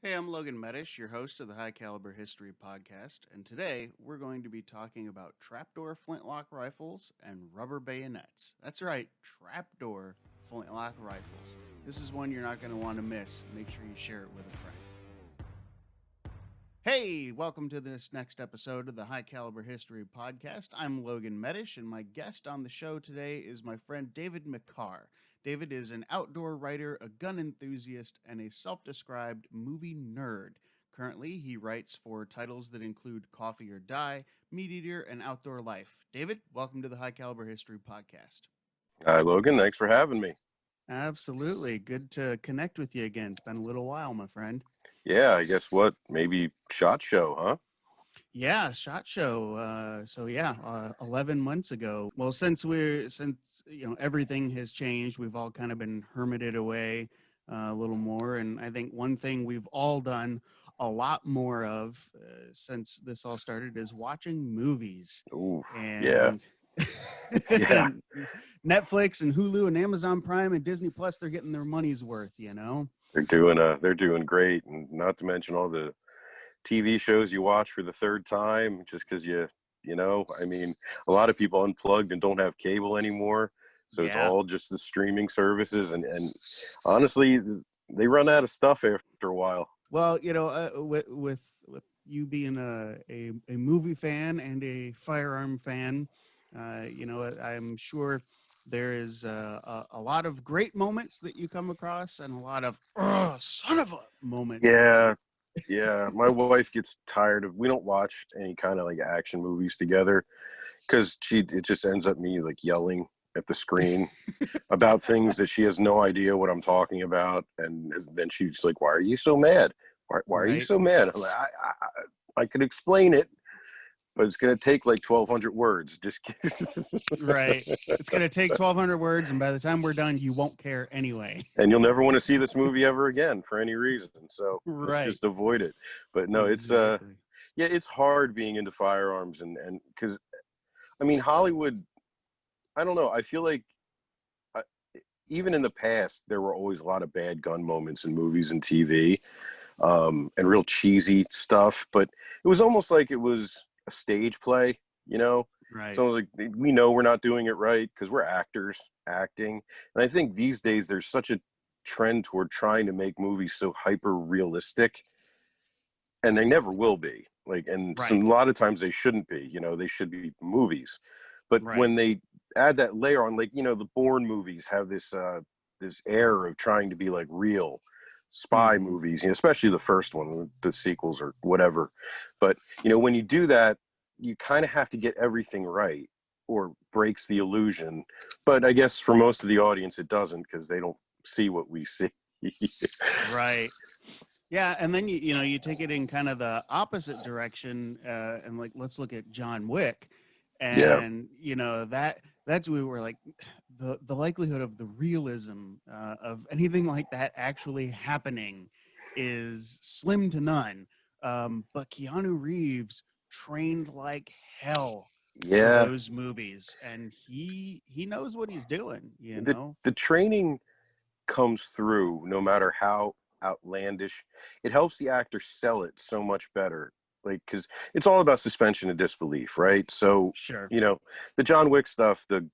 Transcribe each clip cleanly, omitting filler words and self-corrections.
Hey, I'm Logan Medish, your host of the High Caliber History Podcast, and today we're going to be talking about trapdoor flintlock rifles and rubber bayonets. That's right, trapdoor flintlock rifles. This is one you're not going to want to miss. Make sure you share it with a friend. Hey, welcome to this next episode of the High Caliber History Podcast. I'm Logan Medish, and my guest on the show today is my friend David Maccar. David is an outdoor writer, a gun enthusiast, and a self-described movie nerd. Currently, he writes for titles that include Coffee or Die, Meat Eater, and Outdoor Life. David, welcome to the High Caliber History Podcast. Hi, Logan. Thanks for having me. Absolutely. Good to connect with you again. It's been a little while, my friend. Yeah, I guess what? Maybe SHOT Show, huh? Yeah, SHOT Show. 11 months ago. Well, since everything has changed, we've all kind of been hermited away a little more, and I think one thing we've all done a lot more of since this all started is watching movies. Ooh, yeah, And yeah. Netflix and Hulu and Amazon Prime and Disney Plus, they're getting their money's worth, They're doing great, and not to mention all the TV shows you watch for the third time, just because I mean, a lot of people unplugged and don't have cable anymore, so it's Yeah. all just the streaming services, and honestly, they run out of stuff after a while. Well, with you being a movie fan and a firearm fan, I'm sure there is a lot of great moments that you come across and a lot of son of a moments that you. Yeah, yeah. My wife gets tired of. We don't watch any kind of like action movies together because it just ends up me like yelling at the screen about things that she has no idea what I'm talking about, and then she's like, "Why are you so mad? Why are you Right. so mad?" I'm like, I could explain it, but it's gonna take like 1,200 words. Just Right. It's going to take 1,200 words, and by the time we're done, you won't care anyway. and you'll never want to see this movie ever again for any reason. So let's Right. just avoid it. But no, it's Exactly. yeah, it's hard being into firearms and because I mean Hollywood. I don't know. I feel like uh, even in the past, there were always a lot of bad gun moments in movies and TV, and real cheesy stuff. But it was almost like it was a stage play, you know? Right. So like we know we're not doing it right because we're actors acting. And I think these days there's such a trend toward trying to make movies so hyper realistic, and they never will be. Like, and Right. some a lot of times they shouldn't be. They should be movies. But Right. when they add that layer on, like the Bourne movies have this air of trying to be like real spy Mm-hmm. movies, especially the first one, the sequels or whatever. But when you do that, you kind of have to get everything right, or breaks the illusion. But I guess for most of the audience, it doesn't because they don't see what we see. Right. Yeah, and then you take it in kind of the opposite direction, and like let's look at John Wick, Yeah. and that's where we're like the likelihood of the realism of anything like that actually happening is slim to none. But Keanu Reeves trained like hell for Yeah. those movies, and he knows what he's doing. The training comes through no matter how outlandish. It helps the actor sell it so much better, like because it's all about suspension of disbelief, right? So Sure. the John Wick stuff, the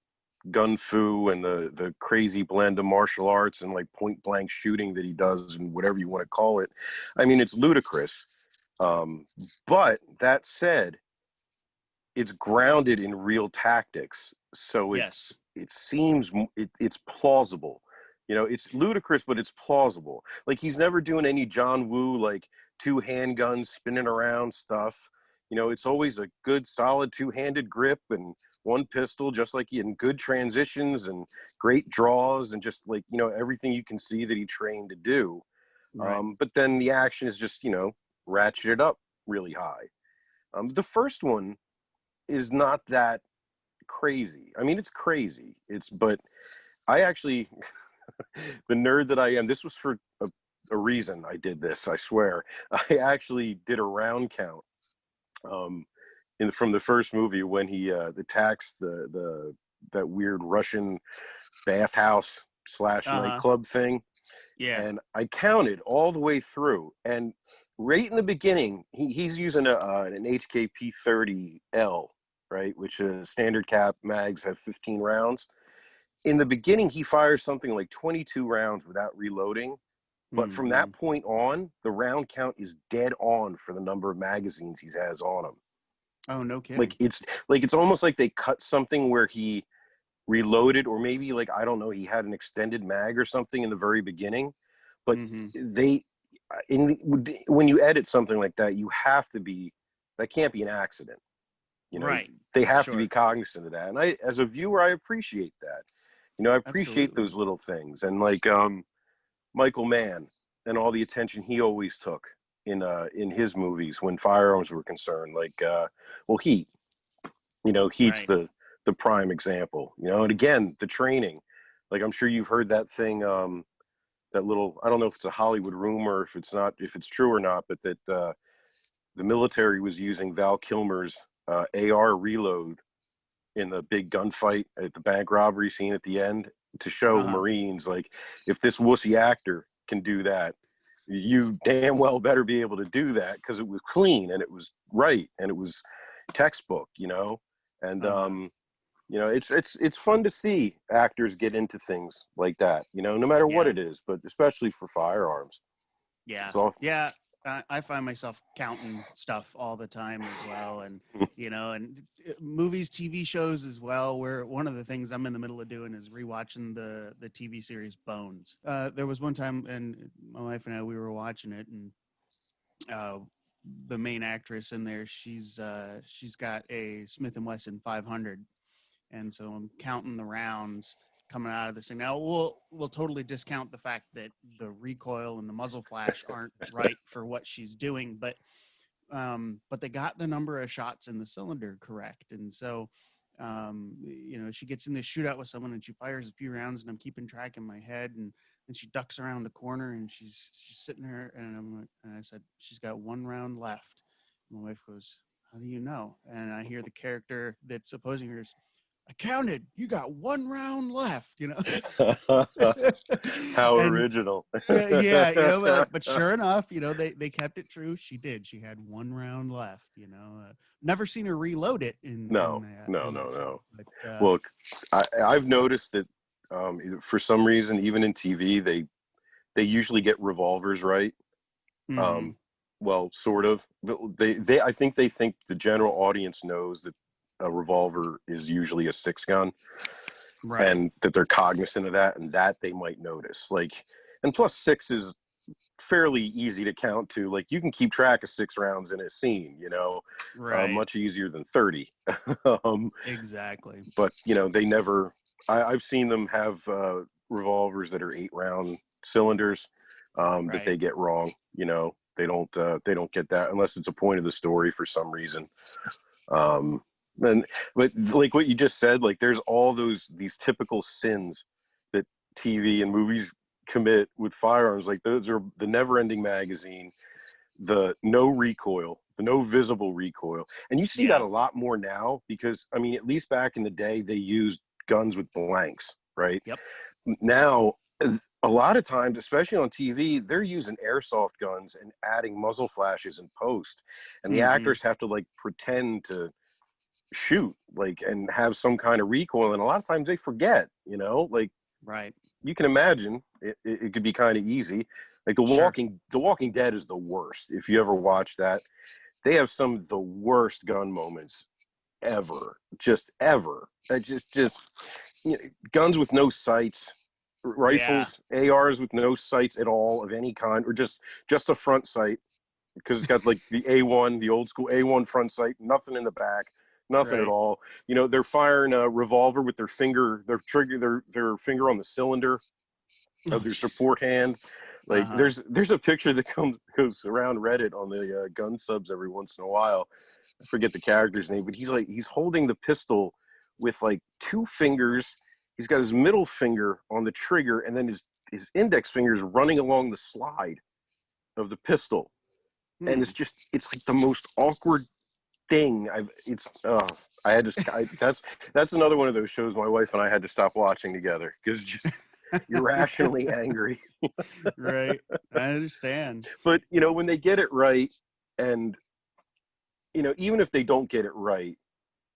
gun fu and the crazy blend of martial arts and like point blank shooting that he does and whatever you want to call it, I mean, it's ludicrous. um but that said, it's grounded in real tactics, so Yes. it's plausible. It's ludicrous, but it's plausible. Like, he's never doing any John Woo, like, two handguns spinning around stuff. It's always a good solid two-handed grip and one pistol, just like in good transitions and great draws, and just like everything you can see that he trained to do. Right. But then the action is just ratcheted up really high. The first one is not that crazy. I mean, it's crazy. But I actually, the nerd that I am, this was for a reason I did this, I swear. I actually did a round count um, from the first movie when he attacks that weird Russian bathhouse slash Uh-huh. nightclub thing. Yeah. And I counted all the way through, and right in the beginning, he's using an HKP 30L, right, which is standard cap mags have 15 rounds. In the beginning, he fires something like 22 rounds without reloading. But from Mm-hmm. that point on, the round count is dead on for the number of magazines he has on him. Oh, no kidding. It's almost like they cut something where he reloaded, or maybe, like, I don't know, he had an extended mag or something in the very beginning. But Mm-hmm. when you edit something like that, that can't be an accident. Right. They have to be Sure. cognizant of that. And I, as a viewer, I appreciate that. I appreciate Absolutely. those little things. And like Michael Mann and all the attention he always took in his movies when firearms were concerned. Like Heat. Heat's Right. the prime example. And again, the training. Like, I'm sure you've heard that thing, that little, I don't know if it's a Hollywood rumor, if it's true or not, but that the military was using Val Kilmer's AR reload in the big gunfight at the bank robbery scene at the end to show Uh-huh. Marines, like, if this wussy actor can do that, you damn well better be able to do that, because it was clean and it was right and it was textbook, and Uh-huh. it's fun to see actors get into things like that, no matter what Yeah. it is, but especially for firearms. Yeah. So Yeah. I find myself counting stuff all the time as well. And, and movies, TV shows as well, where one of the things I'm in the middle of doing is rewatching the TV series Bones. There was one time, and my wife and I, we were watching it, and the main actress in there, she's got a Smith & Wesson 500. And so I'm counting the rounds coming out of this thing. Now we'll totally discount the fact that the recoil and the muzzle flash aren't right for what she's doing, but they got the number of shots in the cylinder correct. And so she gets in this shootout with someone and she fires a few rounds, and I'm keeping track in my head, and then she ducks around a corner and she's sitting there, and I said, she's got one round left. My wife goes, how do you know? And I hear the character that's opposing her, I counted, you got one round left, how and original. yeah, but sure enough, they kept it true. She did. She had one round left, never seen her reload it No, in that show. no. But Look, I've noticed that for some reason, even in TV, they usually get revolvers right. mm-hmm. Well, sort of. I think they think the general audience knows that a revolver is usually a 6-gun, Right. and that they're cognizant of that, and that they might notice. Like, and plus 6 is fairly easy to count to. Like, you can keep track of 6 rounds in a scene, Right. much easier than 30. Exactly. But they never. I've seen them have revolvers that are 8-round cylinders that Right. they get wrong. They don't get that unless it's a point of the story for some reason. But like what you just said, like, there's all these typical sins that TV and movies commit with firearms. Like, those are the never-ending magazine, the no recoil, the no visible recoil. And you see that Yeah. a lot more now, because I mean, at least back in the day, they used guns with blanks, right? Yep. Now, a lot of times, especially on TV, they're using airsoft guns and adding muzzle flashes in post, and the Mm-hmm. actors have to, like, pretend to shoot, like, and have some kind of recoil, and a lot of times they forget, like, Right. you can imagine it could be kind of easy. Like, Sure. the Walking Dead is the worst. If you ever watch that, they have some of the worst gun moments ever, just ever. Just guns with no sights, Yeah. rifles, ARs with no sights at all of any kind, or just a front sight, because it's got, like, the A1, the old school A1 front sight, nothing in the back, nothing at Right. all. They're firing a revolver with their finger, their finger on the cylinder Oh, of their jeez. support hand. Like, Uh-huh. there's a picture that goes around Reddit on the gun subs every once in a while. I forget the character's name, but he's holding the pistol with, like, 2 fingers. He's got his middle finger on the trigger, and then his index finger is running along the slide of the pistol. And Hmm. it's like the most awkward thing. That's another one of those shows my wife and I had to stop watching together, because just irrationally angry. Right. I understand. But, when they get it right, and, even if they don't get it right,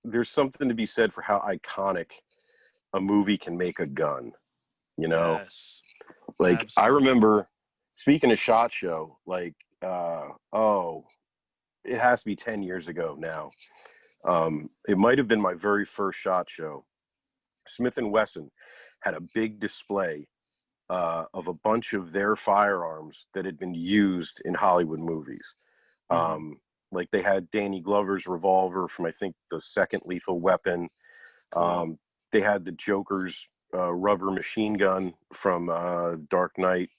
there's something to be said for how iconic a movie can make a gun, you know? Yes. Like, I Absolutely. remember, speaking of SHOT Show, like, it has to be 10 years ago now. It might have been my very first SHOT Show. Smith & Wesson had a big display of a bunch of their firearms that had been used in Hollywood movies. Hmm. Like they had Danny Glover's revolver from, I think, the second Lethal Weapon. Cool. They had the Joker's rubber machine gun from Dark Knight,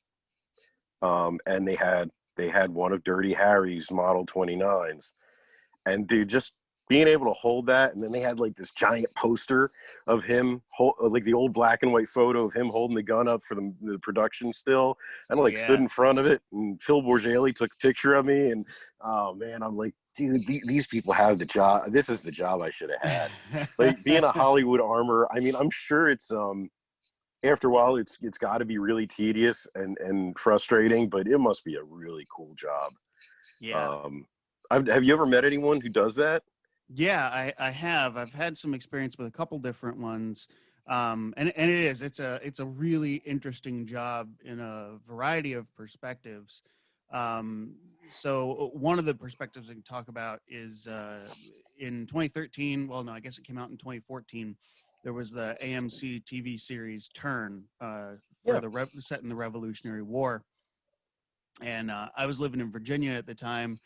and they had one of Dirty Harry's Model 29s, and dude, just being able to hold that, and then they had like this giant poster of him, like the old black and white photo of him holding the gun up for the production still, and I like stood Yeah. in front of it, and Phil Bourgelli took a picture of me, and oh man, I'm like, dude, these people have the job. This is the job I should have had. Like being a Hollywood armor. I mean, I'm sure it's after a while it's got to be really tedious and frustrating, but it must be a really cool job. Yeah. Um, have you ever met anyone who does that? Yeah, I have. I've had some experience with a couple different ones. And it's a really interesting job in a variety of perspectives. Um, so one of the perspectives we can talk about is in 2013. Well, no, I guess it came out in 2014. There was the AMC TV series Turn for Yeah. the set in the Revolutionary War, and I was living in Virginia at the time,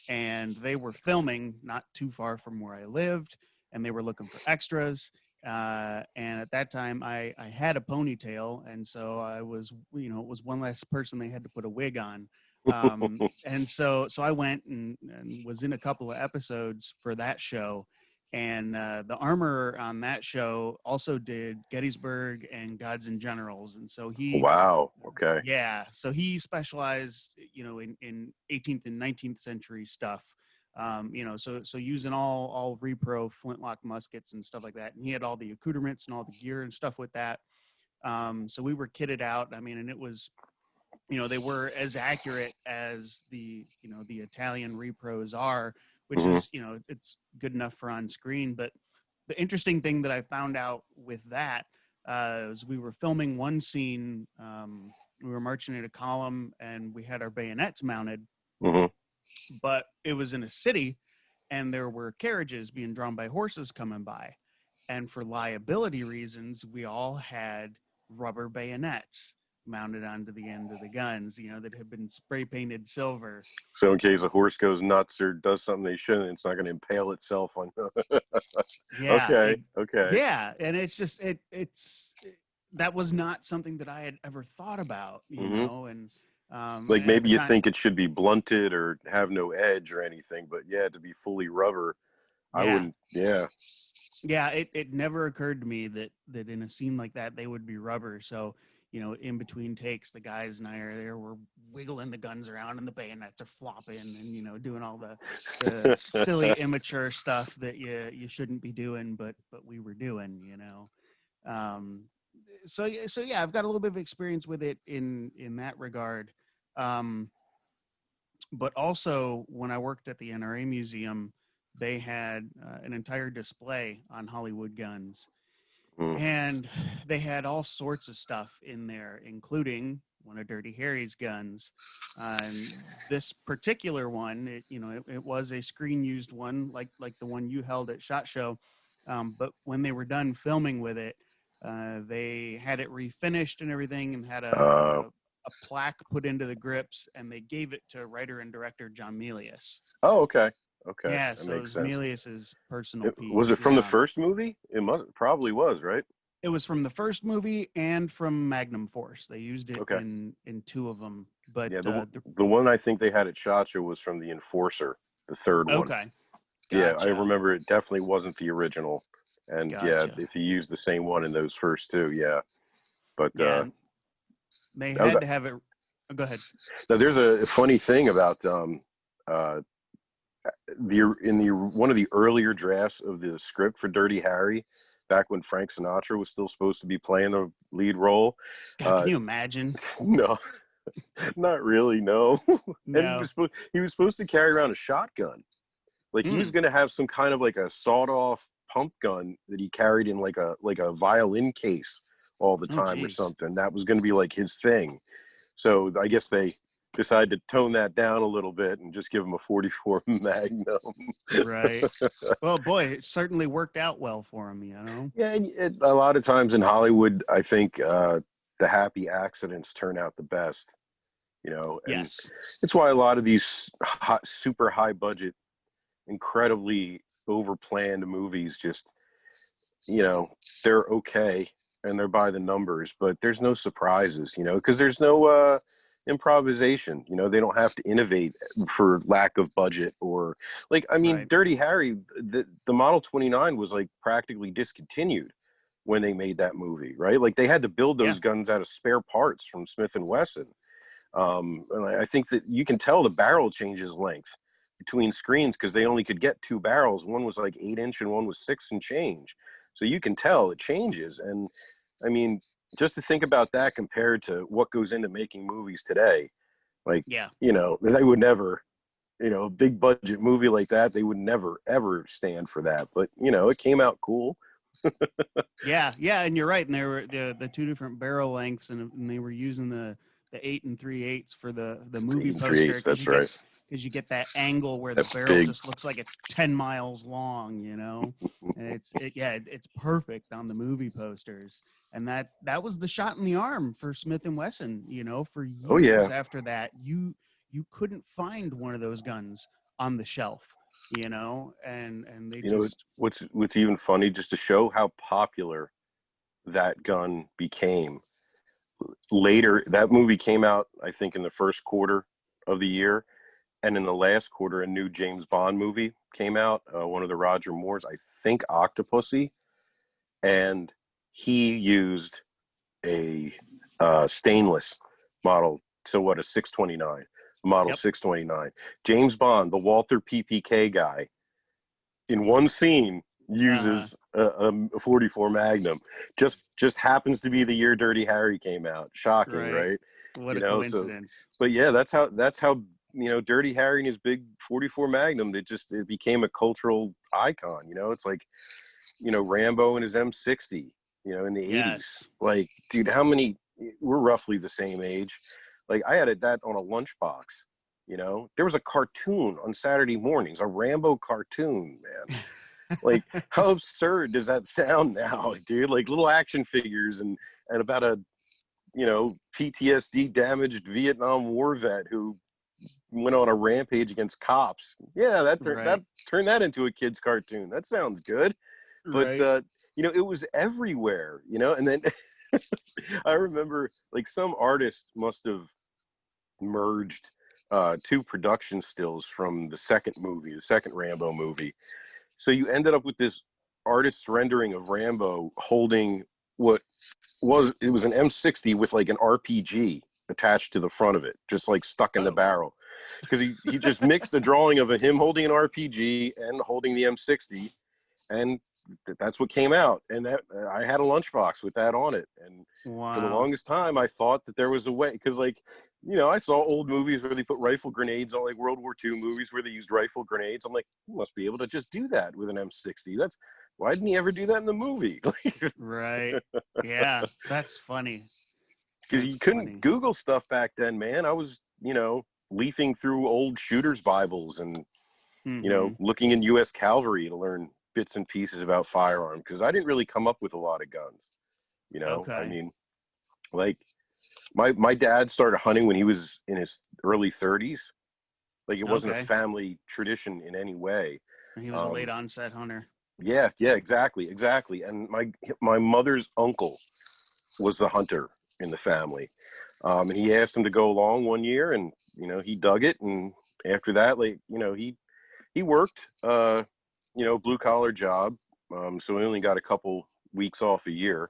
and they were filming not too far from where I lived, and they were looking for extras. And at that time, I had a ponytail, and so I was, it was one less person they had to put a wig on. And so I went and was in a couple of episodes for that show. And the armor on that show also did Gettysburg and Gods and Generals, and so he Wow. Okay. yeah, so he specialized, in 18th and 19th century stuff. So using all repro flintlock muskets and stuff like that, and he had all the accoutrements and all the gear and stuff with that. So we were kitted out. I mean, and it was, they were as accurate as the Italian repros are, which Hmm. is, it's good enough for on screen. But the interesting thing that I found out with that was we were filming one scene. We were marching in a column and we had our bayonets mounted, Hmm. but it was in a city and there were carriages being drawn by horses coming by. And for liability reasons, we all had rubber bayonets mounted onto the end of the guns, that had been spray painted silver. So in case a horse goes nuts or does something they shouldn't, it's not going to impale itself on. Yeah, Okay. Okay. yeah, and it's just that was not something that I had ever thought about, Hmm. and Like at the maybe you time, think it should be blunted or have no edge or anything, but yeah, to be fully rubber, I yeah, wouldn't. Yeah. yeah, it never occurred to me that in a scene like that they would be rubber. So, in between takes, the guys and I are there, we're wiggling the guns around and the bayonets are flopping, and doing all the silly immature stuff that you shouldn't be doing, but we were doing. Um, so yeah, I've got a little bit of experience with it in that regard. Um, but also when I worked at the NRA Museum, they had an entire display on Hollywood guns, Mm. and they had all sorts of stuff in there, including one of Dirty Harry's guns. And this particular one, it was a screen used one, like the one you held at SHOT Show. But when they were done filming with it, they had it refinished and everything, and had Uh, a plaque put into the grips, and they gave it to writer and director John Milius. oh, okay. Okay. Yeah, That so it makes was sense. Milius's personal Was it piece. from the Yeah. first movie? It probably was, right? It was from the first movie and from Magnum Force. They used it Okay. in two of them. But Yeah, the one I think they had at Chacha was from the Enforcer, the third one. okay, Yeah, I gotcha, remember it definitely wasn't the original. And yeah, gotcha. if you use the same one in those first two, yeah. But Yeah, and they that was, had to have it. Go ahead. now there's a funny thing about uh the in the one of the earlier drafts of the script for Dirty Harry, back when Frank Sinatra was still supposed to be playing the lead role. God, can you imagine? No, not really, no. And No. he was supposed to carry around a shotgun. Like he was going to have some kind of like a sawed-off pump gun that he carried in like a violin case all the Oh, time or geez. something. That was going to be like his thing. So I guess they decided to tone that down a little bit and just give him a 44 Magnum. Right. Well, boy, it certainly worked out well for him, you know? Yeah, and a lot of times in Hollywood, I think the happy accidents turn out the best, you know, and Yes. it's why a lot of these super high budget, incredibly over-planned movies just, you know, they're okay and they're by the numbers, but there's no surprises, you know, because there's no improvisation. You know, they don't have to innovate for lack of budget or like, I mean, Right. Dirty Harry, the Model 29 was like practically discontinued when they made that movie, right? Like they had to build Yeah. those guns out of spare parts from Smith and Wesson. And I think that you can tell the barrel changes length between screens because they only could get two barrels. One was like 8-inch and one was 6 and change. So you can tell it changes. And I mean, just to think about that compared to what goes into making movies today, like, Yeah. you know, they would never, you know, a big budget movie like that, they would never, ever stand for that. But, you know, it came out cool. Yeah. Yeah. And you're right. And there were the two different barrel lengths, and they were using the 8 3/8 for the It's movie 8 poster 3/8, that's right. because you get that angle where the That barrel big, just looks like it's 10 miles long, you know? And it's perfect on the movie posters. And that was the shot in the arm for Smith and Wesson, you know, for oh yeah. years after that. You couldn't find one of those guns on the shelf, you know, and they You know, just what's even funny, just to show how popular that gun became. Later, that movie came out, I think, in the first quarter of the year, and in the last quarter, a new James Bond movie came out. One of the Roger Moores, I think, Octopussy, and he used a stainless model. So what, a 629, model yep. 629. James Bond, the Walther PPK guy, in one scene Uh-huh. uses a 44 Magnum. Just happens to be the year Dirty Harry came out. Shocking, Right. right? What You a know, so coincidence. but yeah, that's how you know, Dirty Harry and his big 44 Magnum, it became a cultural icon. You know, it's like, you know, Rambo and his M60, you know, in the 80s. Yes. Like, dude, how many, we're roughly the same age. Like I had that on a lunchbox. You know, there was a cartoon on Saturday mornings, a Rambo cartoon, man. Like, how absurd does that sound now, dude? Like little action figures and about a, you know, PTSD damaged Vietnam War vet who went on a rampage against cops. Yeah, Right. turned that into a kid's cartoon. That sounds good. But Right. you know, it was everywhere, you know, and then I remember like some artist must have merged two production stills from the second Rambo movie. So you ended up with this artist's rendering of Rambo holding what it was an M60 with like an RPG attached to the front of it, just like stuck in the Oh. barrel. Because he just mixed a drawing of him holding an RPG and holding the M60, and that's what came out. And that I had a lunchbox with that on it, and for the Wow. longest time I thought that there was a way, because like, you know, I saw old movies where they put rifle grenades on, like World War II movies where they used rifle grenades. I'm like, you must be able to just do that with an M60. That's why didn't he ever do that in the movie? Right. Yeah. That's funny. Because That's you couldn't funny. Google stuff back then, man. I was, you know, leafing through old shooters Bibles and, you know, Mm-hmm. looking in U.S. Cavalry to learn bits and pieces about firearms, because I didn't really come up with a lot of guns. You know, I Okay. mean, like my dad started hunting when he was in his early 30s. Like it wasn't a Okay. family tradition in any way. He was a late Um, onset hunter. yeah, yeah, exactly. And my mother's uncle was the hunter in the family. And he asked him to go along one year, and you know, he dug it. And after that, like, you know, he worked, you know, blue collar job. So he only got a couple weeks off a year.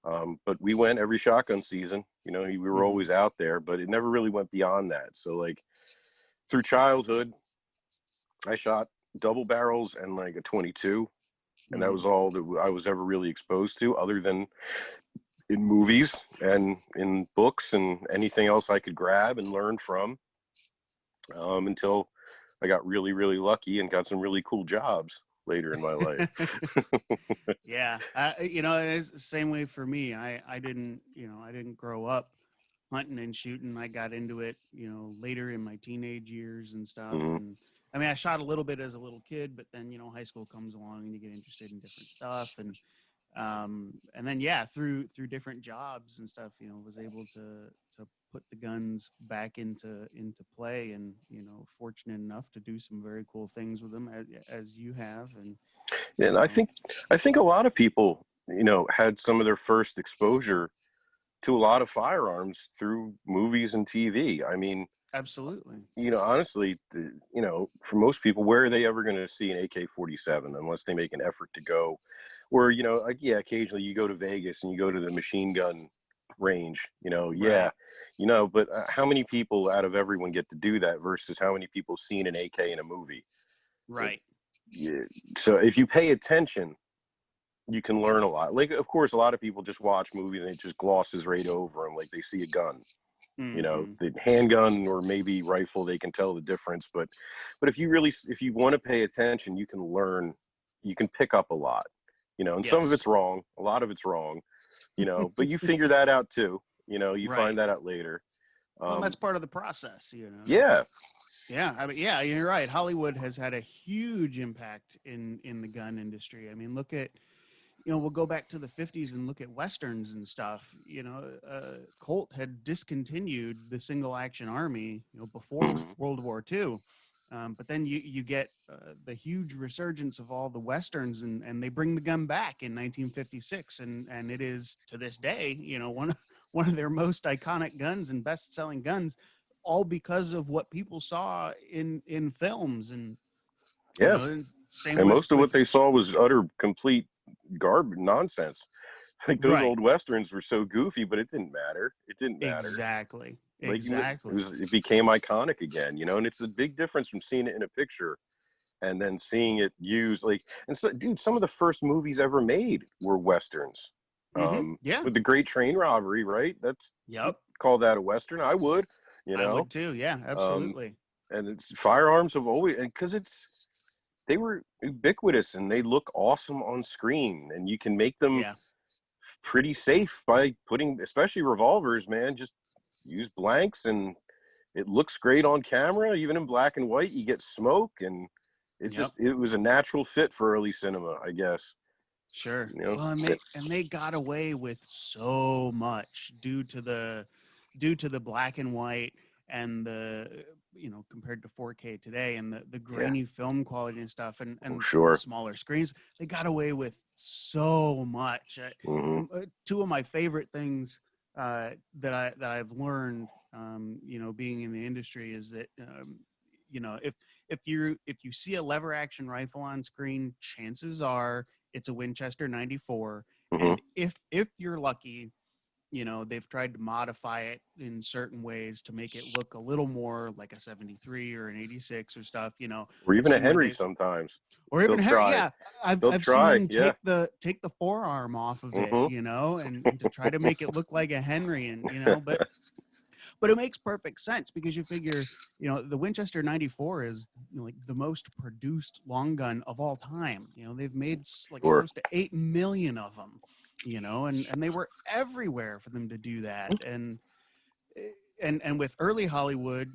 But we went every shotgun season. You know, we were Mm-hmm. always out there, but it never really went beyond that. So like through childhood, I shot double barrels and like a 22, and that was all that I was ever really exposed to, other than in movies and in books and anything else I could grab and learn from, until I got really, really lucky and got some really cool jobs later in my life. Yeah, it's the same way for me. I didn't grow up hunting and shooting. I got into it, later in my teenage years and stuff. Mm-hmm. And I mean, I shot a little bit as a little kid, but then high school comes along and you get interested in different stuff. And then yeah, through different jobs and stuff, was able to put the guns back into play, and fortunate enough to do some very cool things with them, as you have. And I think a lot of people, had some of their first exposure to a lot of firearms through movies and TV. I mean, Absolutely. honestly, for most people, where are they ever going to see an AK-47 unless they make an effort to go? Or, like, yeah, occasionally you go to Vegas and you go to the machine gun range, yeah, Right. but how many people out of everyone get to do that versus how many people seen an AK in a movie? Right. Yeah. So if you pay attention, you can learn a lot. Like, of course, a lot of people just watch movies and it just glosses right over them, like they see a gun. Mm-hmm. The handgun or maybe rifle, they can tell the difference. But if you want to pay attention, you can learn, you can pick up a lot, and some of it's Yes. wrong. A lot of it's wrong, but you figure that out too. You find Right. that out later. Well, that's part of the process. Yeah. Yeah, I mean, yeah, you're right. Hollywood has had a huge impact in the gun industry. I mean, look at, we'll go back to the 50s and look at westerns and stuff. Colt had discontinued the single action army, before Mhm. World War II. But then you get the huge resurgence of all the westerns, and they bring the gun back in 1956, and it is to this day, one of their most iconic guns and best selling guns, all because of what people saw in films. And Yeah. and same And with most of what they saw was utter complete garbage nonsense. Like, those right. old westerns were so goofy, but it didn't matter. It didn't matter. Exactly. Like, Exactly. it became iconic again, and it's a big difference from seeing it in a picture and then seeing it used. Like, and so, dude, some of the first movies ever made were westerns. Yeah. With the Great Train Robbery, right? Yep. Call that a western. I would, you I know. would too. Yeah, Um, absolutely. and it's firearms have always, and because they were ubiquitous and they look awesome on screen, and you can make them Yeah. pretty safe by putting, especially revolvers, man, just use blanks and it looks great on camera. Even in black and white, you get smoke, and Yep. it was a natural fit for early cinema, I guess. Sure. you know Well, and they got away with so much due to the black and white, and the compared to 4K today, and the yeah. grainy film quality and stuff, and Oh, the sure. smaller screens. They got away with so much. Hmm. Two of my favorite things that I've learned, being in the industry, is that if you see a lever action rifle on screen, chances are it's a Winchester 94. Hmm. And if you're lucky, they've tried to modify it in certain ways to make it look a little more like a 73 or an 86 or stuff. Or I've even a seen where Henry they, sometimes. or They'll even Harry. try. Yeah, I've They'll I've seen try. them Yeah. take the forearm off of it, Hmm. and to try to make it look like a Henry, and but it makes perfect sense, because you figure, the Winchester 94 is, like the most produced long gun of all time. They've made like Sure. close to 8 million of them, and they were everywhere for them to do that. And with early Hollywood,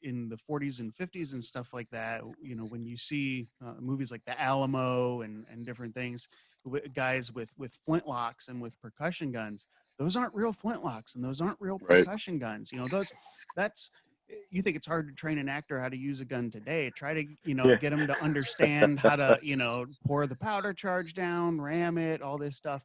in the 40s and 50s and stuff like that, when you see movies like The Alamo and different things, guys with flintlocks and with percussion guns, those aren't real flintlocks and those aren't real Right. percussion guns. That's you think it's hard to train an actor how to use a gun today. Try to, Yeah. get them to understand how to, pour the powder charge down, ram it, all this stuff.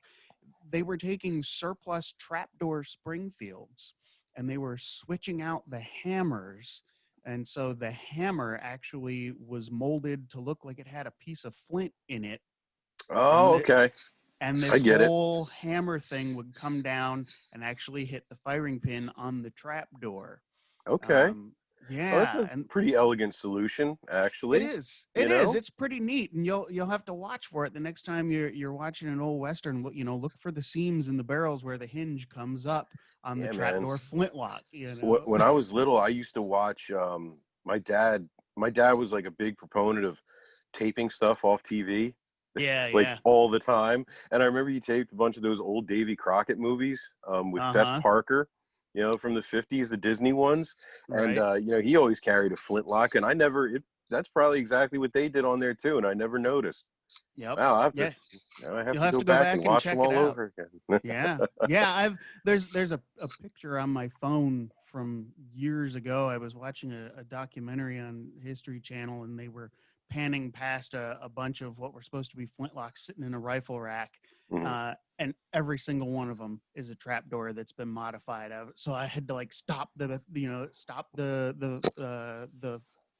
They were taking surplus trapdoor Springfields and they were switching out the hammers. And so the hammer actually was molded to look like it had a piece of flint in it. Oh, And okay. and I this get it. whole hammer thing would come down and actually hit the firing pin on the trap door. Okay. Um, Oh, that's Yeah, a and pretty elegant solution, it actually. is. You It is. know? It's pretty neat, and you'll have to watch for it the next time you're watching an old western. Look, look for the seams in the barrels where the hinge comes up on the Yeah, man. trapdoor flintlock. You know. When I was little, I used to watch. My dad. My dad was like a big proponent of taping stuff off TV, Yeah, like yeah. all the time. And I remember he taped a bunch of those old Davy Crockett movies with Fess Uh-huh. Parker, from the 50s, the Disney ones. And, Right. he always carried a flintlock. And that's probably exactly what they did on there too. And I never noticed. Yep. Wow, Yeah. I have You'll to have go to go back and back and watch them check it all out. over again. Yeah. Yeah, there's a picture on my phone from years ago. I was watching a documentary on History Channel, and they were panning past a bunch of what were supposed to be flintlocks sitting in a rifle rack. Mhm. And every single one of them is a trapdoor that's been modified. So I had to like stop the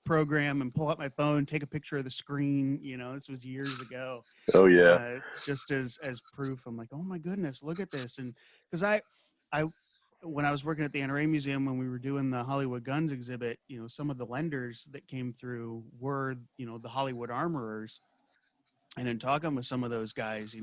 program and pull up my phone, take a picture of the screen. This was years ago, Oh, yeah. just as proof. I'm like, oh my goodness, look at this. And because I when I was working at the NRA Museum, when we were doing the Hollywood Guns exhibit, some of the lenders that came through were the Hollywood armorers. And in talking with some of those guys,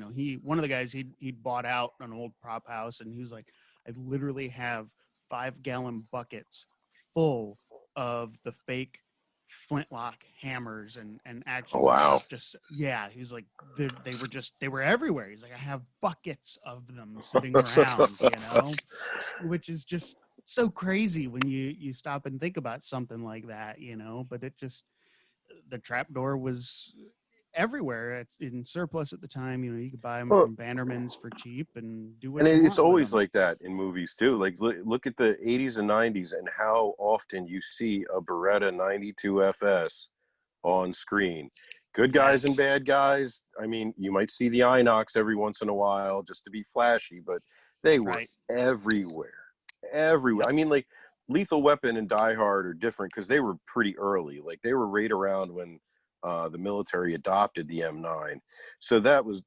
one of the guys, he'd bought out an old prop house, and he was like, I literally have 5-gallon buckets full of the fake flintlock hammers and Oh, actions and wow. stuff. Just, yeah, he's like, they were everywhere. He's like, I have buckets of them sitting around, which is just so crazy when you stop and think about something like that. But the trapdoor was everywhere. It's in surplus at the time. You could buy them Well, from Bannerman's for cheap and do and what you it's want with always them. like that in movies too. Like look at the 80s and 90s and how often you see a Beretta 92 FS on screen. Good guys and Yes. bad guys. I mean, you might see the Inox every once in a while just to be flashy, but they were Right. everywhere. Everywhere. Yep. I mean, like Lethal Weapon and Die Hard are different because they were pretty early. Like they were right around when the military adopted the M9. So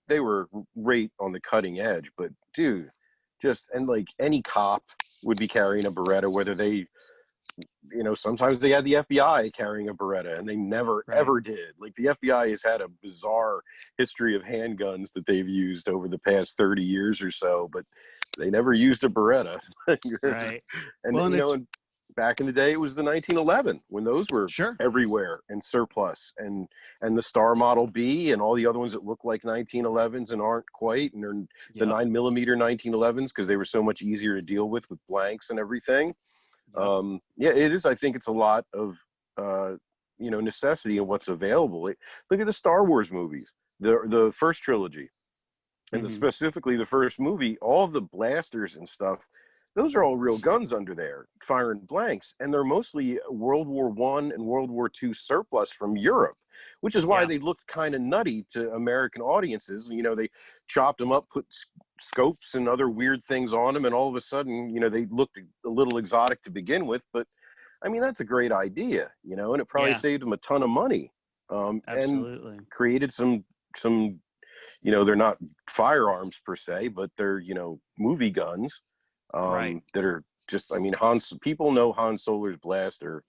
they were right on the cutting edge. But dude, and like any cop would be carrying a Beretta, whether they sometimes they had the FBI carrying a Beretta and they never Right. ever did. Like the FBI has had a bizarre history of handguns that they've used over the past 30 years or so, but they never used a Beretta. Right. and Well, and it's and back in the day it was the 1911 when those were sure. everywhere and surplus and the Star Model B and all the other ones that look like 1911s and aren't quite, and they're the Yep. 9mm 1911s because they were so much easier to deal with blanks and everything. Yep. Yeah, it is. I think it's a lot of necessity and what's available. Look at the Star Wars movies, the first trilogy, and Mm-hmm. specifically the first movie. All of the blasters and stuff, those are all real guns under there firing blanks, and they're mostly World War I and World War II surplus from Europe, which is why Yeah. they looked kind of nutty to American audiences. They chopped them up, put scopes and other weird things on them, and all of a sudden, they looked a little exotic to begin with. But I mean, that's a great idea, and it probably Yeah. saved them a ton of money, and Absolutely. created some. They're not firearms per se, but they're movie guns Right. that are just. I mean, people know Han Solo's blaster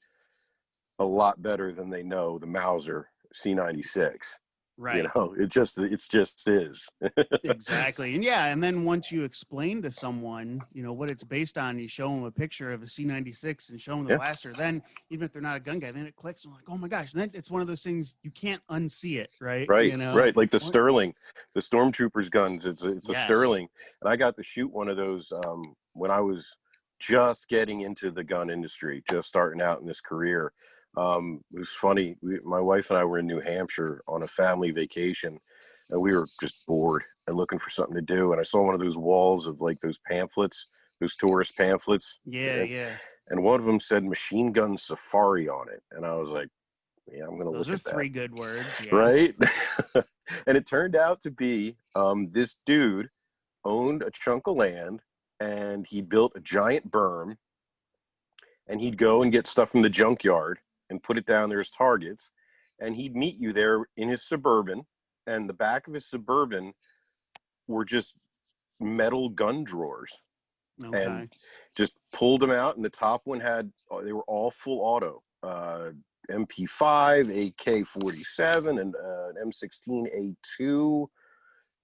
a lot better than they know the Mauser C96. Right. It's just is. Exactly. And yeah, and then once you explain to someone, what it's based on, you show them a picture of a C96 and show them the Yeah, blaster, then even if they're not a gun guy, then it clicks. I'm like, oh my gosh. And then it's one of those things you can't unsee it, right? right. Like the Or- Sterling, the Stormtroopers guns. It's a Yes. Sterling, and I got to shoot one of those when I was just getting into the gun industry, just starting out in this career. It was funny. My wife and I were in New Hampshire on a family vacation, and we were just bored and looking for something to do. And I saw one of those walls of like those pamphlets, those tourist pamphlets, Yeah, yeah. and one of them said "Machine Gun Safari" on it, and I was like, "Yeah, I'm gonna Those look are at that." three good words. Yeah. Right? And it turned out to be this dude owned a chunk of land, and he built a giant berm, and he'd go and get stuff from the junkyard and put it down there as targets, and he'd meet you there in his Suburban, and the back of his Suburban were just metal gun drawers, and Okay. just pulled them out. And the top one had, they were all full auto, MP5, AK-47, and an M16A2,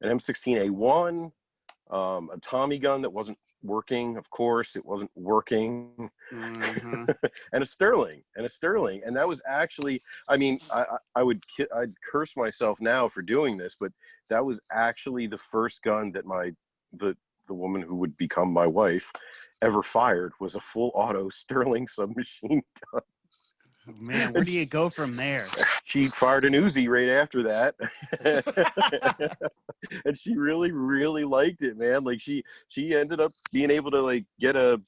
an M16A1, a Tommy gun that wasn't working. Of course, it wasn't working. Mm-hmm. And a Sterling, and that was actually, I mean, I'd curse myself now for doing this, but that was actually the first gun that the woman who would become my wife ever fired, was a full auto Sterling submachine gun. Oh, man, where And do you go from there? she fired an Uzi right after that. And she really, really liked it, man. Like she ended up being able to like get a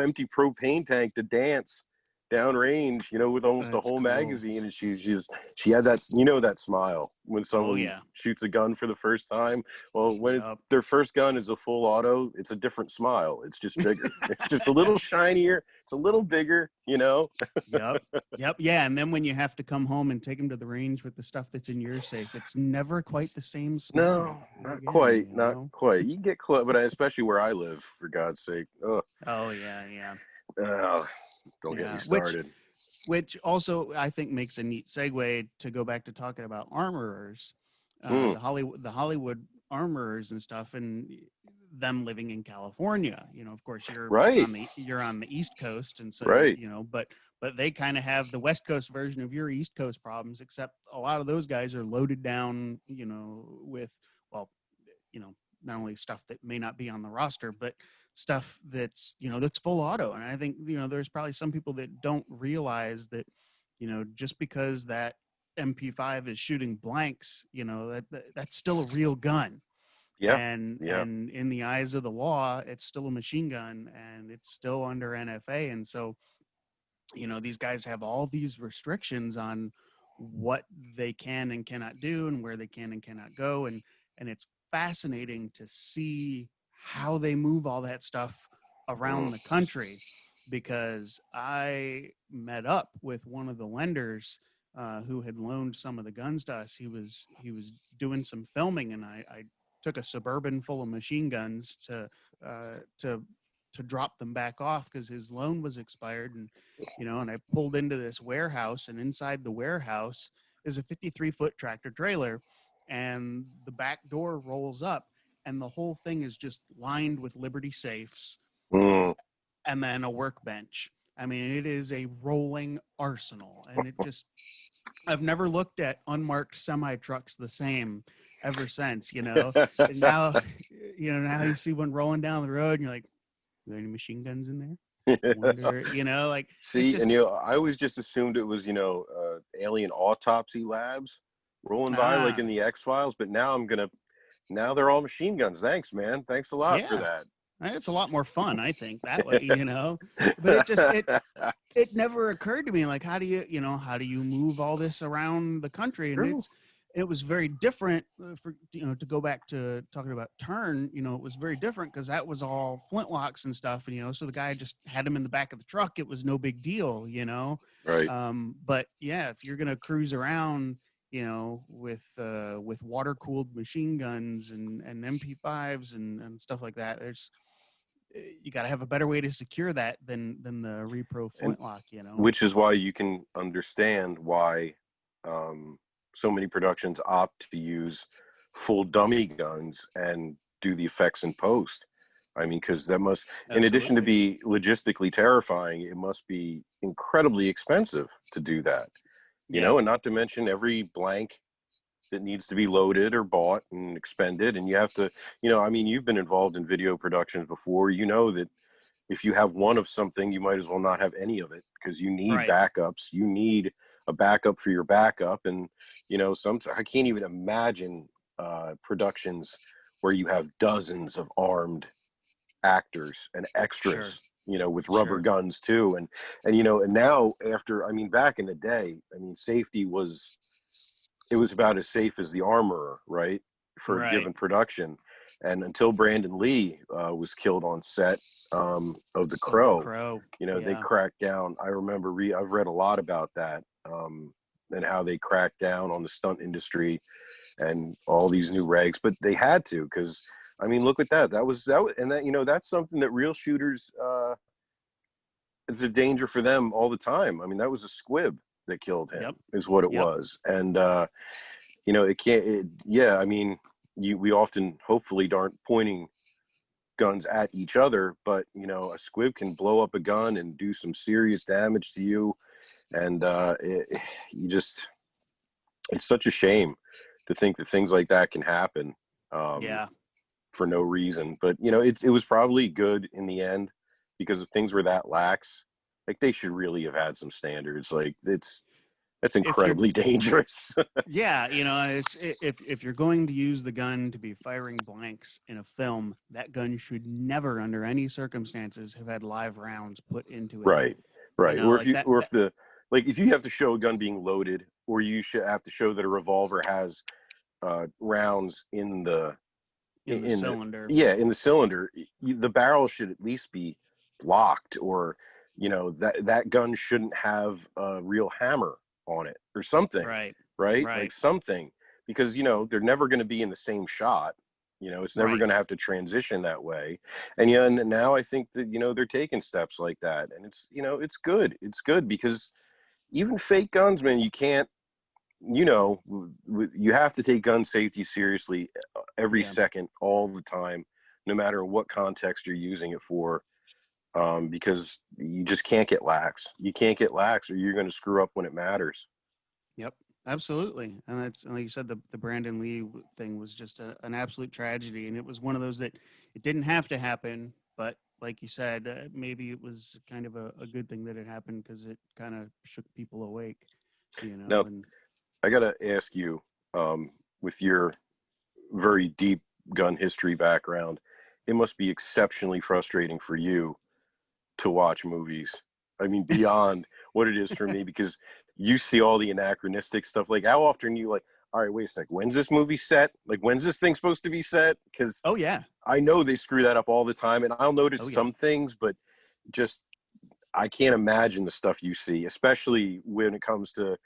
empty propane tank to dance downrange, you know, with almost a That's whole cool. magazine. And she had that, you know, that smile when Oh someone yeah. shoots a gun for the first time. Well, when Yep. their first gun is a full auto, it's a different smile. It's just bigger. It's just a little shinier. It's a little bigger, you know. Yep. Yep. Yeah. And then when you have to come home and take them to the range with the stuff that's in your safe, it's never quite the same No, smile. not Again, quite, you not know? quite. You can get close, but especially where I live, for God's sake. Oh, Oh yeah, yeah. don't get me Yeah. started. Which also I think makes a neat segue to go back to talking about armorers, Mm, the Hollywood armorers and stuff, and them living in California. You know, of course, right, you're on the East Coast, and so right. you know, but they kind of have the West Coast version of your East Coast problems, except a lot of those guys are loaded down, you know, with, well, you know, not only stuff that may not be on the roster, but stuff that's, you know, that's full auto. And I think, you know, there's probably some people that don't realize that, you know, just because that MP5 is shooting blanks, you know, that's still a real gun. Yeah, yeah. And in the eyes of the law, it's still a machine gun, and it's still under NFA. And so, you know, these guys have all these restrictions on what they can and cannot do, and where they can and cannot go. And it's fascinating to see how they move all that stuff around Mm, the country, because I met up with one of the lenders who had loaned some of the guns to us. He was doing some filming, and I took a Suburban full of machine guns uh, to to drop them back off because his loan was expired. And you know, and I pulled into this warehouse, and inside the warehouse is a 53-foot tractor trailer, and the back door rolls up, and the whole thing is just lined with Liberty safes, mm. and then a workbench. I mean, it is a rolling arsenal, and it just, I've never looked at unmarked semi trucks the same ever since, you know. And now, you know, now you see one rolling down the road, and you're like, are there any machine guns in there? I wonder, you know, like it See, just, and you know, I always just assumed it was, you know, alien autopsy labs rolling by like in ah, the X-Files, but now they're all machine guns. Thanks, man. Thanks a lot for yeah, that. it's a lot more fun, I think, that way, you know. But it never occurred to me, like, how do you, you know, how do you move all this around the country? And True. it was very different for, you know, to go back to talking about Turn, you know, it was very different because that was all flintlocks and stuff, and you know, so the guy just had him in the back of the truck. It was no big deal, you know. Right. But yeah, if you're gonna cruise around, you know, with water cooled machine guns and MP5s and stuff like that, there's, you got to have a better way to secure that than the repro And flintlock, you know. which is why you can understand why um, so many productions opt to use full dummy guns and do the effects in post. I mean, because that must, in addition to Absolutely. be logistically terrifying, it must be incredibly expensive to do that, you Yeah. know, and not to mention every blank that needs to be loaded or bought and expended. And you have to, you know, I mean, you've been involved in video productions before, you know, that if you have one of something, you might as well not have any of it because you need Right. backups. You need a backup for your backup. And, you know, I can't even imagine productions where you have dozens of armed actors and Sure. extras, you know, with rubber Sure. guns too. And, you know, and now after, I mean, back in the day, I mean, safety was, it was about as safe as the armorer, right? For a Right. given production. And until Brandon Lee was killed on set of The Of the Crow, Crow. you know, they Yeah. cracked down. I remember I've read a lot about that and how they cracked down on the stunt industry and all these new regs, but they had to because I mean, look at that. And that, that's something that real shooters, it's a danger for them all the time. I mean, that was a squib that killed him, Yep. is what it Yep. was. And, I mean, we often hopefully aren't pointing guns at each other, but, a squib can blow up a gun and do some serious damage to you. And it's such a shame to think that things like that can happen. Yeah. For no reason. But it was probably good in the end, because if things were that lax, like, they should really have had some standards. Like, that's If you're incredibly dangerous. Yeah, it's if you're going to use the gun to be firing blanks in a film, that gun should never, under any circumstances, have had live rounds put into it. Right. Or if like that, if you have to show a gun being loaded, or you should have to show that a revolver has rounds in the cylinder. In the cylinder, the barrel should at least be blocked, or that gun shouldn't have a real hammer on it or something. Right. Like something, because they're never going to be in the same shot. It's never going to have to transition that way. And and now I think that they're taking steps like that, and it's good because even fake guns, man, you can't, you have to take gun safety seriously every second, all the time, no matter what context you're using it for, because you just can't get lax. You can't get lax, or you're going to screw up when it matters. Yep, absolutely. And that's, like you said, the Brandon Lee thing was just an absolute tragedy, and it was one of those that it didn't have to happen, but like you said, maybe it was kind of a good thing that it happened, because it kind of shook people awake. Now, I got to ask you, with your very deep gun history background, it must be exceptionally frustrating for you to watch movies. I mean, beyond what it is for me, because you see all the anachronistic stuff. Like, how often you like, all right, wait a sec, when's this movie set? Like, when's this thing supposed to be set? Because I know they screw that up all the time, and I'll notice some things, but just, I can't imagine the stuff you see, especially when it comes to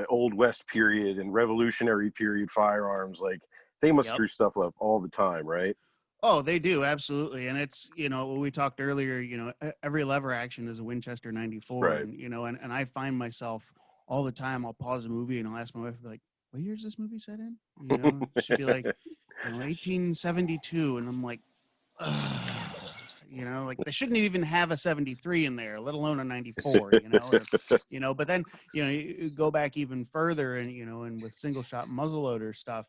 Old West period and Revolutionary period firearms. Like, they must screw stuff up all the time, right? Oh, they do, absolutely. And it's, we talked earlier, every lever action is a Winchester 94. Right. And, and I find myself all the time, I'll pause a movie and I'll ask my wife, like, what year is this movie set in? She'd be like, 1872. And I'm like, like, they shouldn't even have a 73 in there, let alone a 94, but then, you go back even further, and, and with single shot muzzleloader stuff,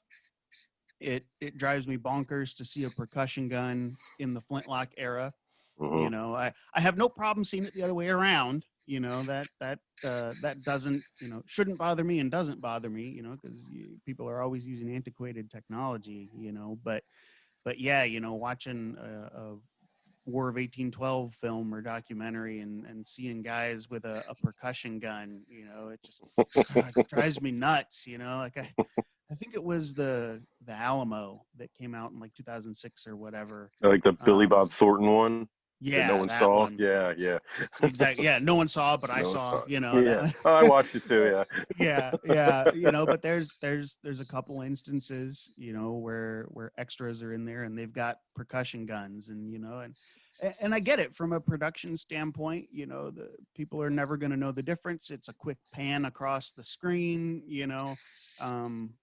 it drives me bonkers to see a percussion gun in the flintlock era. I have no problem seeing it the other way around. That doesn't, shouldn't bother me, and doesn't bother me, because people are always using antiquated technology, but yeah, watching a War of 1812 film or documentary, and seeing guys with a percussion gun, it just it drives me nuts. Like, I think it was the Alamo that came out in like 2006 or whatever. Like the Billy Bob Thornton one. Yeah, that no one that saw. one. Yeah. Exactly. Yeah, no one saw, but I saw. Yeah. I watched it too. Yeah. But there's a couple instances, where extras are in there and they've got percussion guns, and and I get it from a production standpoint. The people are never going to know the difference. It's a quick pan across the screen,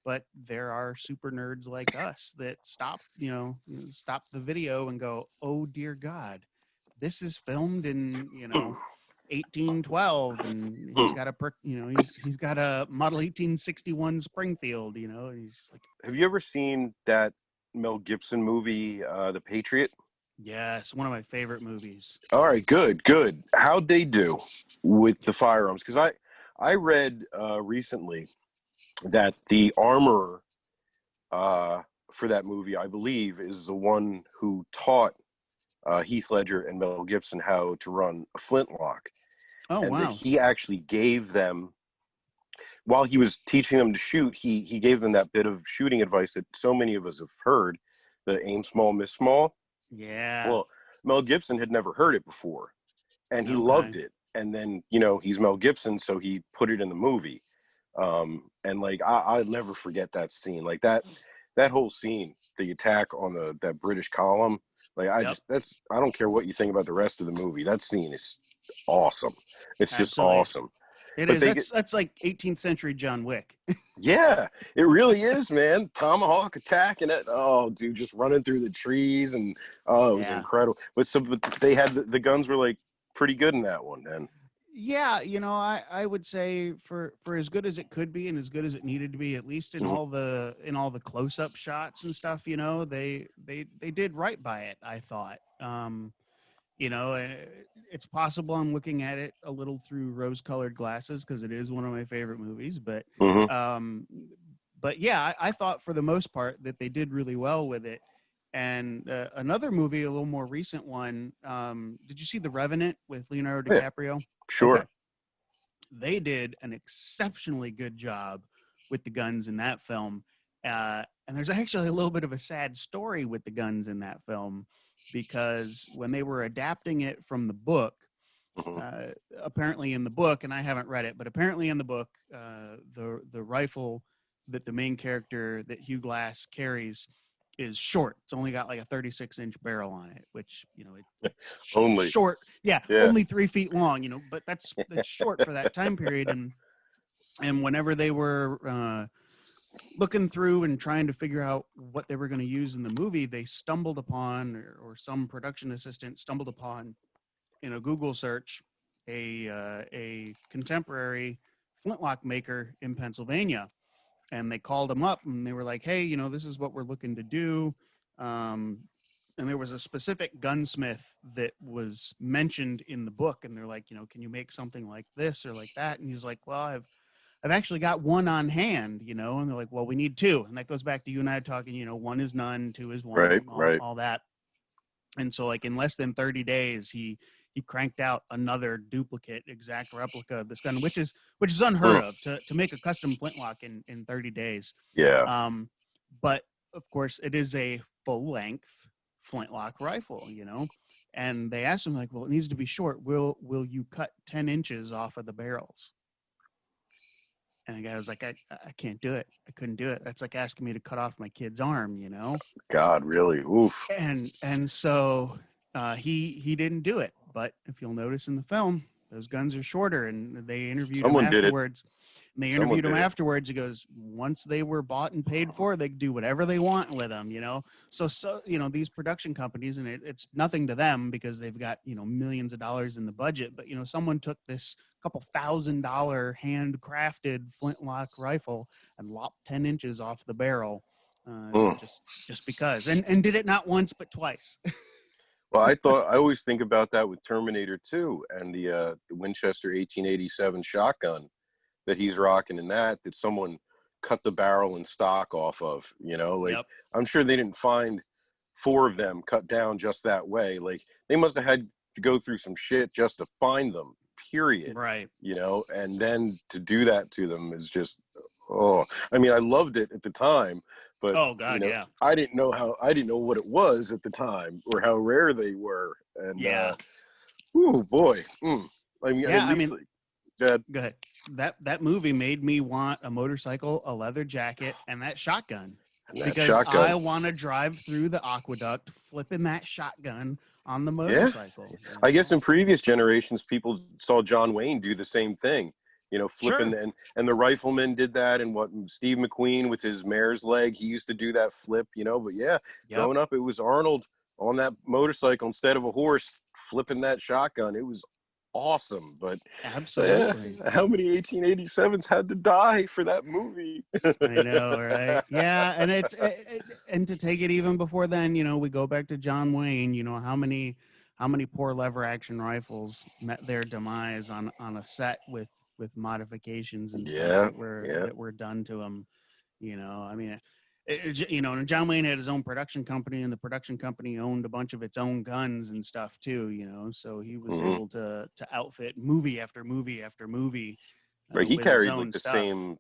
but there are super nerds like us that stop the video and go, oh dear God, this is filmed in 1812, and he's got he's got a model 1861 Springfield. And he's like, have you ever seen that Mel Gibson movie, The Patriot? Yes, one of my favorite movies. All right, good. How'd they do with the firearms? Because I read recently that the armorer for that movie, I believe, is the one who taught Heath Ledger and Mel Gibson how to run a flintlock. Oh, and wow. that he actually gave them, while he was teaching them to shoot, he gave them that bit of shooting advice that so many of us have heard, the aim small, miss small. Yeah. Well, Mel Gibson had never heard it before, and he loved it. And then, he's Mel Gibson, so he put it in the movie. And like, I'll never forget that scene. Like, that whole scene, the attack on that British column, like Yep, I don't care what you think about the rest of the movie. That scene is awesome. It's just absolutely. awesome. It But is. they get, That's like 18th century John Wick. yeah, it really is, man. Tomahawk attacking it. Oh, dude, just running through the trees, and oh, it was Yeah. incredible. But they had the guns were like pretty good in that one, man. Yeah, I would say for as good as it could be and as good as it needed to be, at least in Mhm. all the close-up shots and stuff, they did right by it, I thought. And it's possible I'm looking at it a little through rose-colored glasses because it is one of my favorite movies, Mhm. um but yeah, I thought for the most part that they did really well with it. And another movie, a little more recent one, did you see The Revenant with Leonardo Yeah, DiCaprio? Okay. sure. They did an exceptionally good job with the guns in that film. And there's actually a little bit of a sad story with the guns in that film because when they were adapting it from the book, Mhm. uh, apparently in the book, and I haven't read it, but apparently in the book, the rifle that the main character that Hugh Glass carries is short. It's only got like a 36-inch barrel on it, which it's Only, short. Yeah, yeah. only 3 feet long. But that's short for that time period. And whenever they were looking through and trying to figure out what they were going to use in the movie, they stumbled upon, or some production assistant stumbled upon in a Google search a contemporary flintlock maker in Pennsylvania, and they called them up and they were like, "Hey, this is what we're looking to do." Um, and there was a specific gunsmith that was mentioned in the book, and they're like, "Can you make something like this or like that?" And he's like, "Well, I've actually got one on hand, And they're like, "Well, we need two," and that goes back to you and I talking, one is none, two is Right, one, all, right. all that. And so like in less than 30 days he cranked out another duplicate exact replica of this gun, which is unheard Mm. of to make a custom flintlock in 30 days. Yeah. Um but of course it is a full length flintlock rifle, and they asked him like, well, it needs to be short. Will you cut 10 inches off of the barrels? And the guy was like, I can't do it. I couldn't do it. That's like asking me to cut off my kid's arm. God, really? Oof. And so he didn't do it. But if you'll notice in the film, those guns are shorter, and they interviewed him Someone did it. afterwards. And they Someone interviewed him did it. afterwards. He goes, once they were bought and paid for, they could do whatever they want with them. So these production companies, and it's nothing to them because they've got millions of dollars in the budget. But someone took this couple $1,000 handcrafted flintlock rifle and lopped 10 inches off the barrel, Mm. just because, and did it not once but twice. Well, I always think about that with Terminator 2 and the Winchester 1887 shotgun that he's rocking in that someone cut the barrel and stock off of, like Yep. I'm sure they didn't find four of them cut down just that way. Like they must have had to go through some shit just to find them, period. Right. And then to do that to them is just, oh, I mean, I loved it at the time, but Oh God, yeah. I didn't know what it was at the time or how rare they were. And Yeah. oh boy. I mean, at Yeah, I least mean, like that. go ahead. That movie made me want a motorcycle, a leather jacket, and that shotgun, And that because shotgun. I want to drive through the aqueduct flipping that shotgun on the Yeah. motorcycle. I guess in previous generations, people saw John Wayne do the same thing, flipping, Sure. and the rifleman did that, and what Steve McQueen with his mare's leg, he used to do that flip, but yeah, Yep. growing up, it was Arnold on that motorcycle instead of a horse flipping that shotgun. It was awesome, but Absolutely. how many 1887s had to die for that movie? I know, right? Yeah, and and to take it even before then, we go back to John Wayne. How many poor lever action rifles met their demise on a set with modifications and stuff Yeah, yeah. that were done to them. I mean, and John Wayne had his own production company, and the production company owned a bunch of its own guns and stuff too. So he was Hmm. able to outfit movie after movie after movie Right, he with his carried like own the stuff. same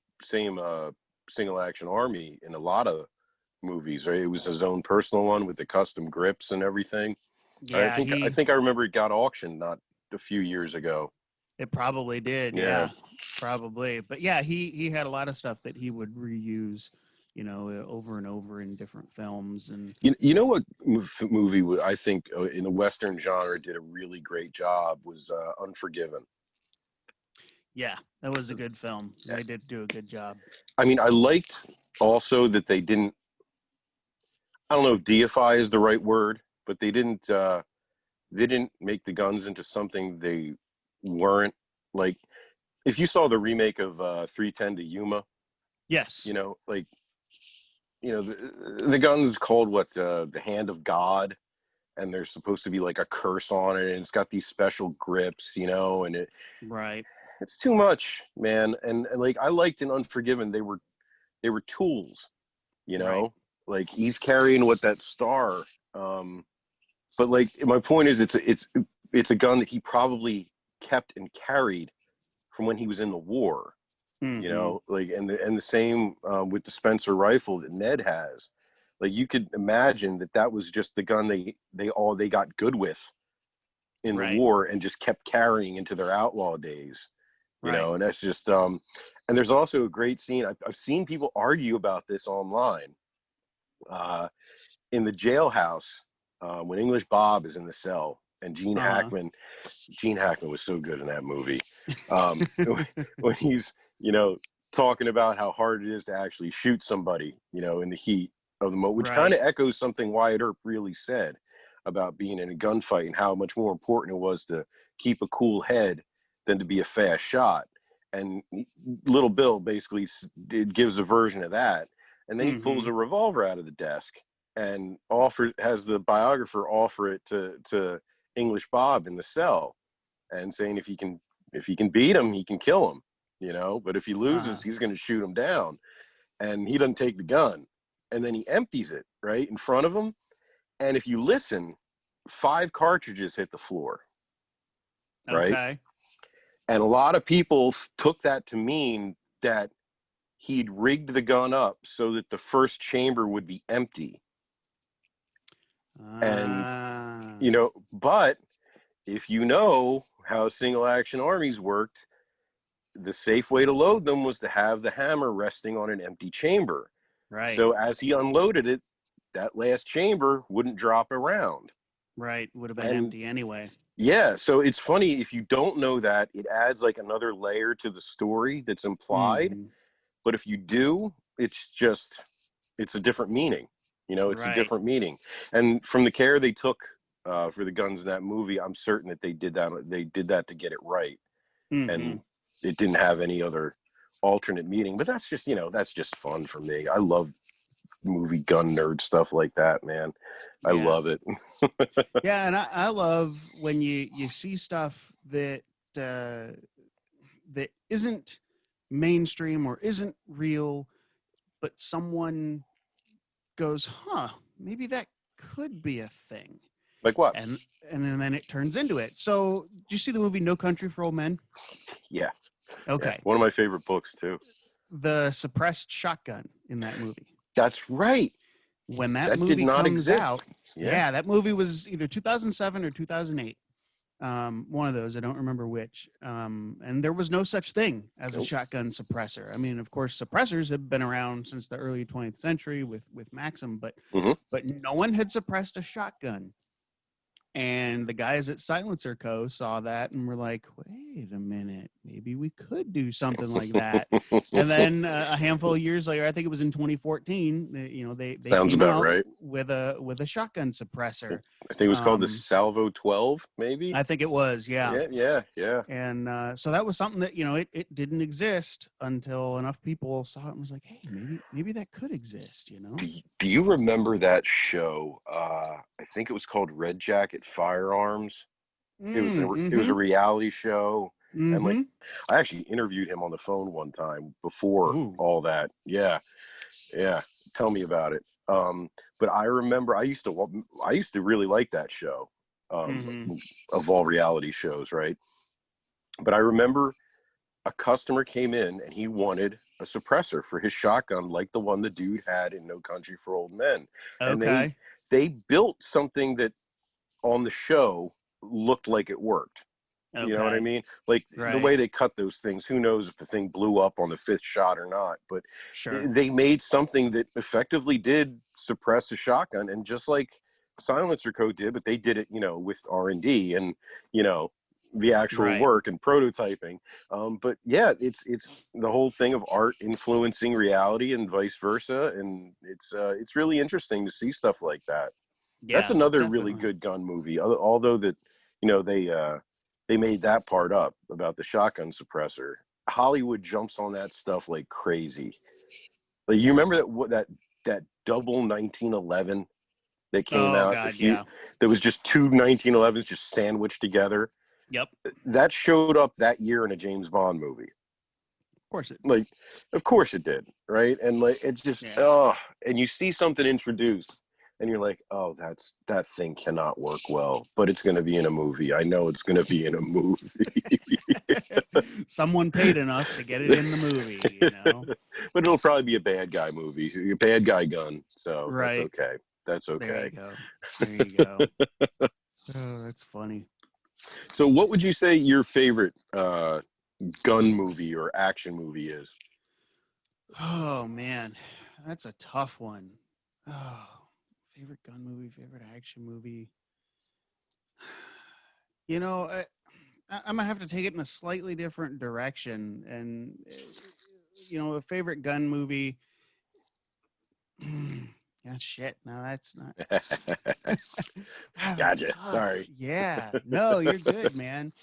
single action army in a lot of movies, right? It was his own personal one with the custom grips and everything. I Yeah, think I think I remember it got auctioned not a few years ago. it probably did. Yeah. Yeah, probably. But yeah, he had a lot of stuff that he would reuse. over and over in different films. And You know what movie I think in the Western genre did a really great job was Unforgiven. yeah, that was a good film. They did do a good job. I mean, I liked also that they didn't, I don't know if deify is the right word, but they didn't make the guns into something they weren't. Like, if you saw the remake of 310 to Yuma, Yes. you know, like, the gun's called what, the Hand of God, and there's supposed to be like a curse on it, and it's got these special grips, and Right. it's too much, man. And like I liked in Unforgiven, they were tools, Right. like he's carrying what that star. But like my point is, it's a gun that he probably kept and carried from when he was in the war, Mm-hmm. like and the same with the Spencer rifle that Ned has. Like you could imagine that was just the gun they got good with in the Right. war and just kept carrying into their outlaw days, Right. and that's just and there's also a great scene. I've seen people argue about this online in the jailhouse when English Bob is in the cell and Gene Hackman was so good in that movie. When he's, talking about how hard it is to actually shoot somebody, in the heat of the moment, which kind Right. of echoes something Wyatt Earp really said about being in a gunfight and how much more important it was to keep a cool head than to be a fast shot. And Little Bill basically gives a version of that. And then he pulls Mm-hmm. a revolver out of the desk and has the biographer offer it to English Bob in the cell, and saying if he can beat him, he can kill him, but if he loses, he's going to shoot him down. And he doesn't take the gun, and then he empties it right in front of him. And if you listen, 5 cartridges hit the floor, right? Okay. And a lot of people took that to mean that he'd rigged the gun up so that the first chamber would be empty. And but if you know how single action armies worked, the safe way to load them was to have the hammer resting on an empty chamber. Right. So as he unloaded it, that last chamber wouldn't drop around. Right. Would have been And empty anyway. yeah, so it's funny, if you don't know that, it adds like another layer to the story that's implied. Mm-hmm. But if you do, it's a different meaning. It's a Right. different meaning. And from the care they took for the guns in that movie, I'm certain that they did that. They did that to get it right, Mm-hmm. and it didn't have any other alternate meaning. But that's just fun for me. I love movie gun nerd stuff like that, man. I Yeah. love it. Yeah, and I love when you see stuff that that isn't mainstream or isn't real, but someone goes, "Huh, maybe that could be a thing," Like what? and then it turns into it. So, did you see the movie No Country for Old Men? Yeah. Okay, Yeah. One of my favorite books too. the suppressed shotgun in that movie. That's right. When that That did movie not comes exist. out, yeah, that movie was either 2007 or 2008. One of those, I don't remember which. And there was no such thing as a shotgun suppressor. I mean, of course, suppressors have been around since the early 20th century with Maxim, but no one had suppressed a shotgun. And the guys at Silencer Co. saw that and were like, wait a minute, maybe we could do something like that. And then a handful of years later, I think it was in 2014, they Sounds came about out right. with a shotgun suppressor. I think it was called the Salvo 12, maybe. I think it was, yeah. Yeah. And so that was something that, it didn't exist until enough people saw it and was like, hey, maybe that could exist, Do you remember that show? I think it was called Red Jacket Firearms. It was a reality show. And like I actually interviewed him on the phone one time before all that. Yeah. Tell me about it. But I remember I used to really like that show, of all reality shows, right? But I remember a customer came in and he wanted a suppressor for his shotgun, like the one the dude had in No Country for Old Men. Okay. And they built something that on the show looked like it worked. You know what I Okay. mean? Like the Right. way they cut those things, who knows if the thing blew up on the fifth shot or not, but Sure. they made something that effectively did suppress a shotgun, and just like Silencer Code did, but they did it, with R&D and, the actual Right. work and prototyping. But yeah, it's the whole thing of art influencing reality and vice versa, and it's really interesting to see stuff like that. That's Yeah, another really definitely. good gun movie. Although that, they made that part up about the shotgun suppressor. Hollywood jumps on that stuff like crazy. Like, you remember that double 1911 that came Oh out God, yeah. there was just two 1911s just sandwiched together. Yep. That showed up that year in a James Bond movie. Of course it. Like, of course it did, right? And like, it's just, Yeah. oh, and you see something introduced and you're like, oh, that thing cannot work well, but it's going to be in a movie. I know it's going to be in a movie. Someone paid enough to get it in the movie, But it'll probably be a bad guy movie, a bad guy gun. So that's Right. okay. That's There okay. you go. There you go. Oh, that's funny. So what would you say your favorite gun movie or action movie is? Oh man, that's a tough one. Oh, favorite gun movie, favorite action movie. You know, I'm gonna have to take it in a slightly different direction, and a favorite gun movie. Yeah, shit. No, that's not. That's Gotcha. tough. Sorry. Yeah. No, you're good, man.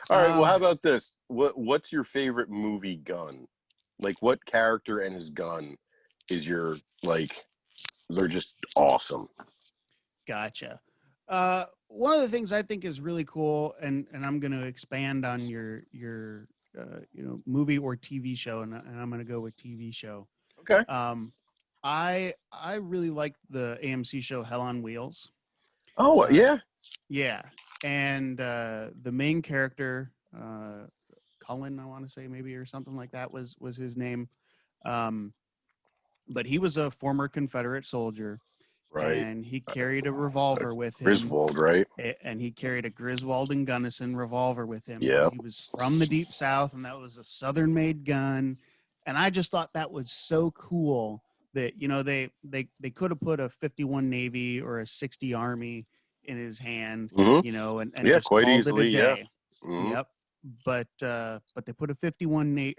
All right. Well, how Um, about this? What's your favorite movie gun? Like, what character and his gun is your like? They're just awesome. Gotcha. One of the things I think is really cool, and I'm going to expand on your movie or TV show, and I'm going to go with TV show. Okay. Um, I really like the AMC show Hell on Wheels. Oh Uh, yeah. yeah, and the main character, Cullen, I want to say maybe or something like that was his name. Um, but he was a former Confederate soldier, Right. and he carried a revolver with him, Griswold, right? and he carried a Griswold and Gunnison revolver with him because Yeah. he was from the Deep South, and that was a Southern-made gun. And I just thought that was so cool that they could have put a 51 Navy or a 60 Army in his hand, Mm-hmm. and Yeah, just quite called it a easily. Yeah. day. Mm-hmm. Yep. But they put a 51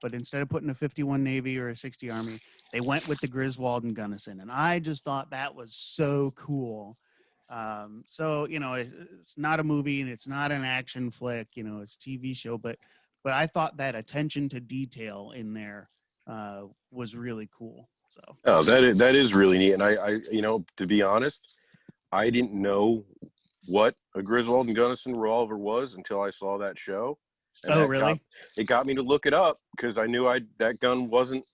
but instead of putting a 51 Navy or a 60 Army, they went with the Griswold and Gunnison, and I just thought that was so cool. So it's not a movie and it's not an action flick, it's a TV show, but I thought that attention to detail in there was really cool. So Oh, that is really neat. And I, to be honest, I didn't know what a Griswold and Gunnison revolver was until I saw that show, and oh that got really? it got me to look it up because I knew that gun wasn't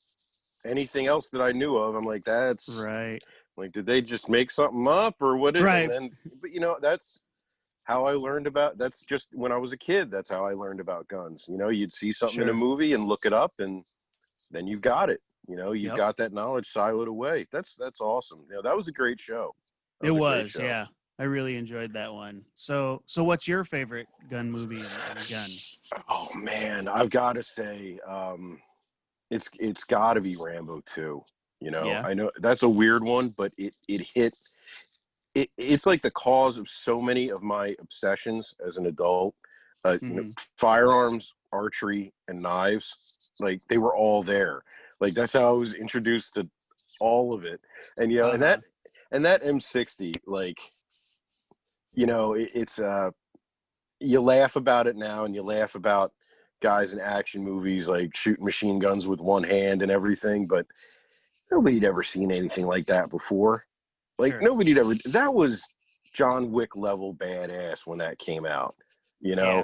anything else that I knew of. I'm like, that's Right. like, did they just make something up or what? And Right. then, but that's how I learned about. That's just when I was a kid. That's how I learned about guns. You'd see something in a Sure. movie and look it up, and then you've got it. You've Yep. got that knowledge siloed away. That's awesome. That was a great show. That It was a great was, show. yeah. I really enjoyed that one. So what's your favorite gun movie and gun? Oh man, I've got to say, it's got to be Rambo 2. Yeah. I know that's a weird one, but it hit. It's like the cause of so many of my obsessions as an adult. Mm-hmm. Firearms, archery, and knives, like they were all there. Like that's how I was introduced to all of it. And and Uh-huh. that M60, like it's you laugh about it now, and you laugh about guys in action movies like shooting machine guns with one hand and everything, but nobody'd ever seen anything like that before. Like Sure. nobody'd ever. That was John Wick level badass when that came out. Yeah.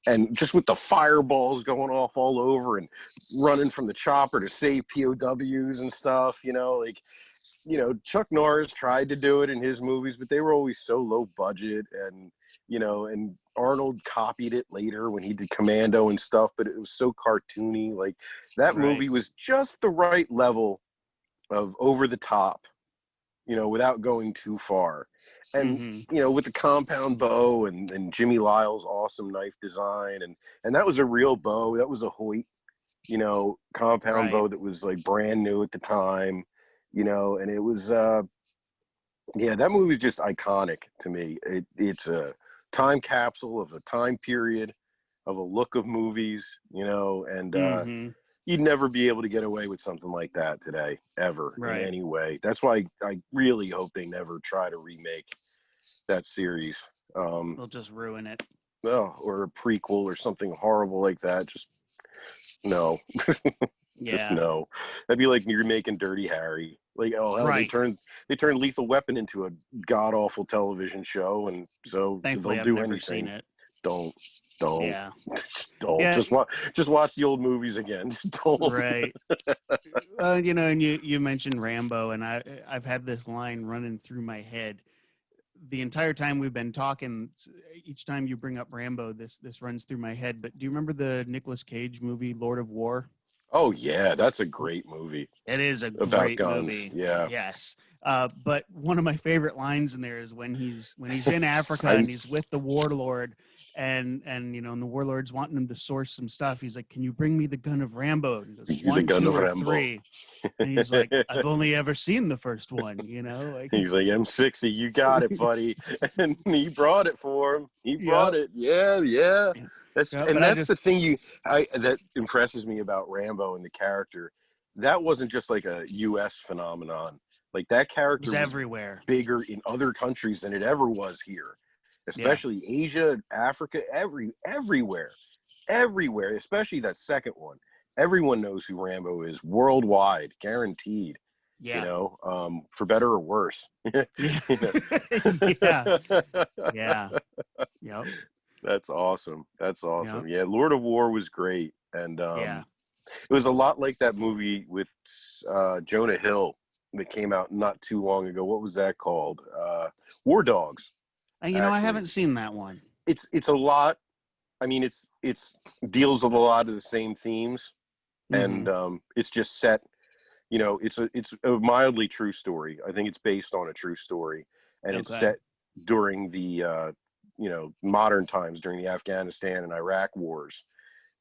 And just with the fireballs going off all over and running from the chopper to save POWs and stuff. Chuck Norris tried to do it in his movies, but they were always so low budget, and Arnold copied it later when he did Commando and stuff, but it was so cartoony. Like that Right. movie was just the right level of over the top without going too far. And, Mm-hmm. with the compound bow and Jimmy Lyle's awesome knife design. And that was a real bow. That was a Hoyt, compound Right. bow that was like brand new at the time, and it was, yeah, that movie is just iconic to me. It's a time capsule of a time period, of a look of movies, and Mm-hmm. you'd never be able to get away with something like that today, ever, in Right. any way. That's why I really hope they never try to remake that series. They'll just ruin it. Well, or a prequel or something horrible like that. Just no. Just Yeah. no. That'd be like you're making Dirty Harry. Like, oh hell, they Right. turned Lethal Weapon into a god awful television show, and so they'll Thankfully, I've do never seen anything. it. Don't, don't, Yeah. don't. Yeah. Just watch the old movies again. Just don't. Right. And you mentioned Rambo, and I've had this line running through my head the entire time we've been talking. Each time you bring up Rambo, this runs through my head. But do you remember the Nicolas Cage movie Lord of War? Oh yeah, that's a great movie It is a about great guns. movie. Yeah. Yes. But one of my favorite lines in there is when he's in Africa I and he's with the warlord, and the warlord's wanting him to source some stuff. He's like, "Can you bring me the gun of Rambo?" And he goes, the "1, gun 2, of or Rambo. 3?" And he's like, "I've only ever seen the first one." Like He's like, M60, you got it, buddy. And he brought it for him. He brought yep, it. Yeah, yeah. yep. But That's the thing that impresses me about Rambo and the character. That wasn't just like a US phenomenon. Like that it was character was everywhere. bigger in other countries than it ever was here. Yeah. Especially Asia, Africa, everywhere, especially that second one. Everyone knows who Rambo is worldwide, guaranteed, Yeah. for better or worse. Yeah. You know? Yeah. Yeah. Yep. That's awesome. That's Yep. awesome. Yeah, Lord of War was great. And Yeah. it was a lot like that movie with Jonah Hill that came out not too long ago. What was that called? War Dogs, I actually. haven't seen that one. It's a lot. I mean, it's deals with a lot of the same themes, Mm-hmm. and it's just set. It's a mildly true story. I think it's based on a true story, and it's Okay. set during the modern times, during the Afghanistan and Iraq wars,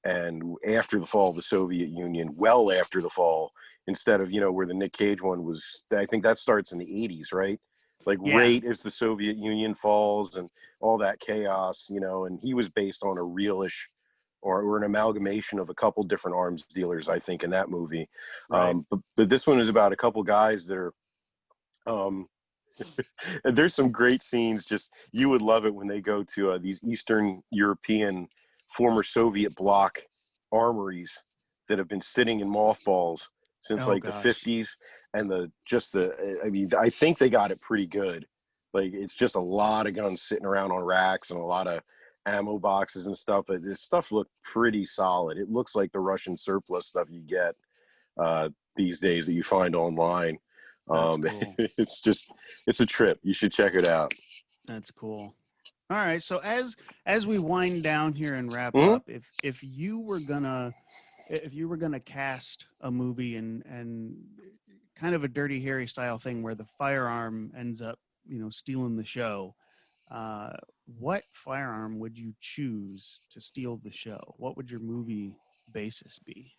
and after the fall of the Soviet Union, well after the fall, instead of where the Nick Cage one was. I think that starts in the 80s, right? Like Yeah. right as the Soviet Union falls and all that chaos, and he was based on a realish or an amalgamation of a couple different arms dealers, I think, in that movie. Right. But this one is about a couple guys that are um, and there's some great scenes. Just you would love it when they go to these Eastern European former Soviet bloc armories that have been sitting in mothballs since Oh like the gosh. 50s, and I mean, I think they got it pretty good. Like it's just a lot of guns sitting around on racks and a lot of ammo boxes and stuff, but this stuff looked pretty solid. It looks like the Russian surplus stuff you get these days that you find online. That's cool. It's a trip. You should check it out. That's cool. All right. So as we wind down here and wrap Mm-hmm. up, if you were gonna cast a movie and kind of a Dirty Harry style thing where the firearm ends up stealing the show, what firearm would you choose to steal the show? What would your movie basis be?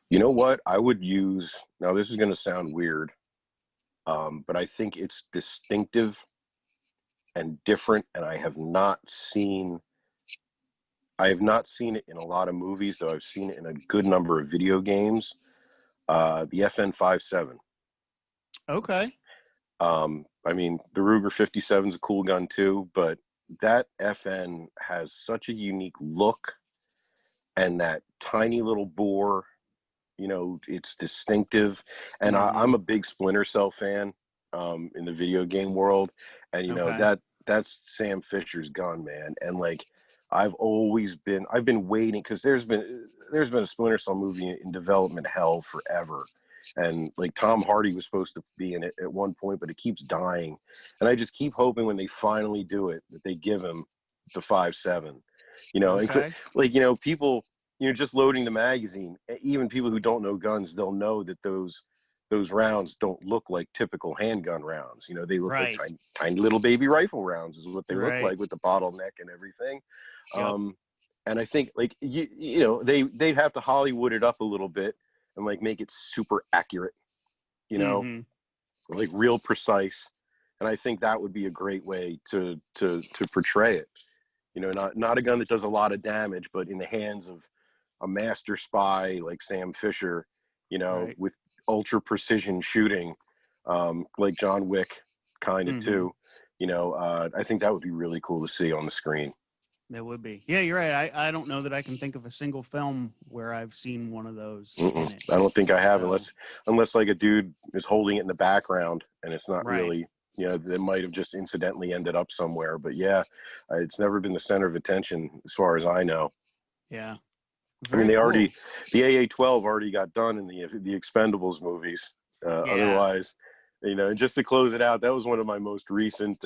You know what? I would use, now this is going to sound weird, but I think it's distinctive and different, and I have not seen it in a lot of movies, though I've seen it in a good number of video games. The FN-57. Okay. I mean, the Ruger 57 is a cool gun too, but that FN has such a unique look, and that tiny little bore, it's distinctive. And Mm-hmm. I'm a big Splinter Cell fan in the video game world, and Okay. that's Sam Fisher's gun, man. And like I've been waiting, because there's been a Splinter Cell movie in development hell forever, and like Tom Hardy was supposed to be in it at one point, but it keeps dying, and I just keep hoping when they finally do it that they give him the 5.7, and Okay. like people, just loading the magazine, even people who don't know guns, they'll know that those those rounds don't look like typical handgun rounds. You know, they look like Right. tiny little baby rifle rounds is what they look Right. like, with the bottleneck and everything. Yep. And I think, like, you know, they'd have to Hollywood it up a little bit and like make it super accurate, you know, like real precise. And I think that would be a great way to portray it. You know, not a gun that does a lot of damage, but in the hands of a master spy like Sam Fisher, you know, Right. with ultra precision shooting, like John Wick kind of too. You know, I think that would be really cool to see on the screen. That would be. Yeah, you're right. I don't know that I can think of a single film where I've seen one of those in it. I don't think I have, So, unless like a dude is holding it in the background and it's not right. really, you know, that might have just incidentally ended up somewhere. But yeah, it's never been the center of attention as far as I know. Yeah. I mean, Very cool. the AA-12 already got done in the Expendables movies. Yeah. Otherwise, you know, just to close it out, that was one of my most recent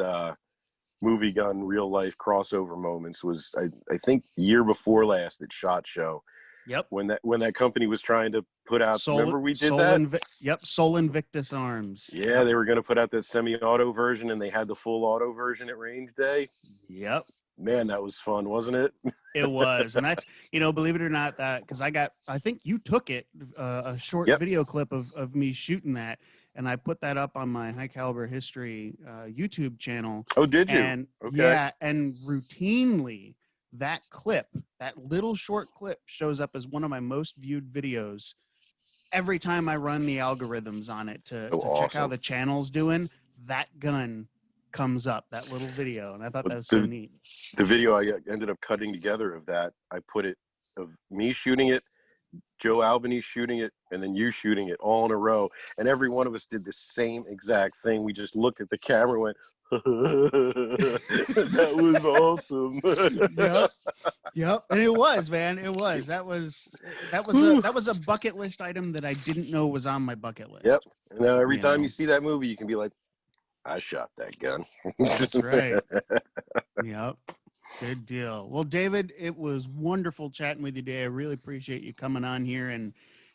movie gun real life crossover moments. Was I think year before last at SHOT Show. Yep. When that company was trying to put out, remember we did Sol Invictus Arms. Yeah, yep. They were going to put out that semi-auto version, and they had the full auto version at range day. Yep. Man, that was fun, wasn't it? It was. And that's, you know, believe it or not, that because I think you took it, a short video clip of me shooting that. And I put that up on my High Caliber History YouTube channel. Oh, did you? And okay. Yeah, and routinely that clip, that little short clip, shows up as one of my most viewed videos every time I run the algorithms on it to check how the channel's doing. That gun comes up, that little video, and I thought that was so neat. The video I ended up cutting together of that, I put it of me shooting it, Joe Albany shooting it, and then you shooting it all in a row. And every one of us did the same exact thing. We just looked at the camera and went, that was awesome. Yep. And it was, man. It was. That was a bucket list item that I didn't know was on my bucket list. Yep. And now every time you see that movie, you can be like, I shot that gun. That's right. Yep. Good deal. Well, David, it was wonderful chatting with you today. I really appreciate you coming on here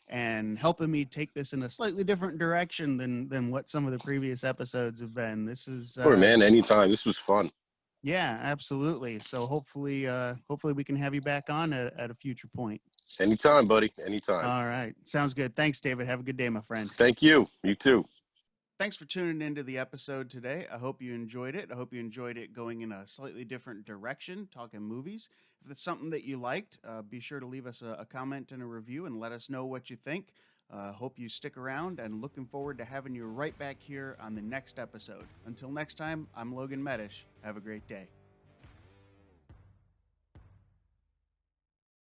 and helping me take this in a slightly different direction than what some of the previous episodes have been. This is sure, man, anytime. This was fun. Yeah, absolutely. So hopefully we can have you back on at a future point. Anytime, buddy. Anytime. All right. Sounds good. Thanks, David. Have a good day, my friend. Thank you. You too. Thanks for tuning into the episode today. I hope you enjoyed it. I hope you enjoyed it going in a slightly different direction, talking movies. If it's something that you liked, be sure to leave us a comment and a review and let us know what you think. Hope you stick around, and looking forward to having you right back here on the next episode. Until next time, I'm Logan Medish. Have a great day.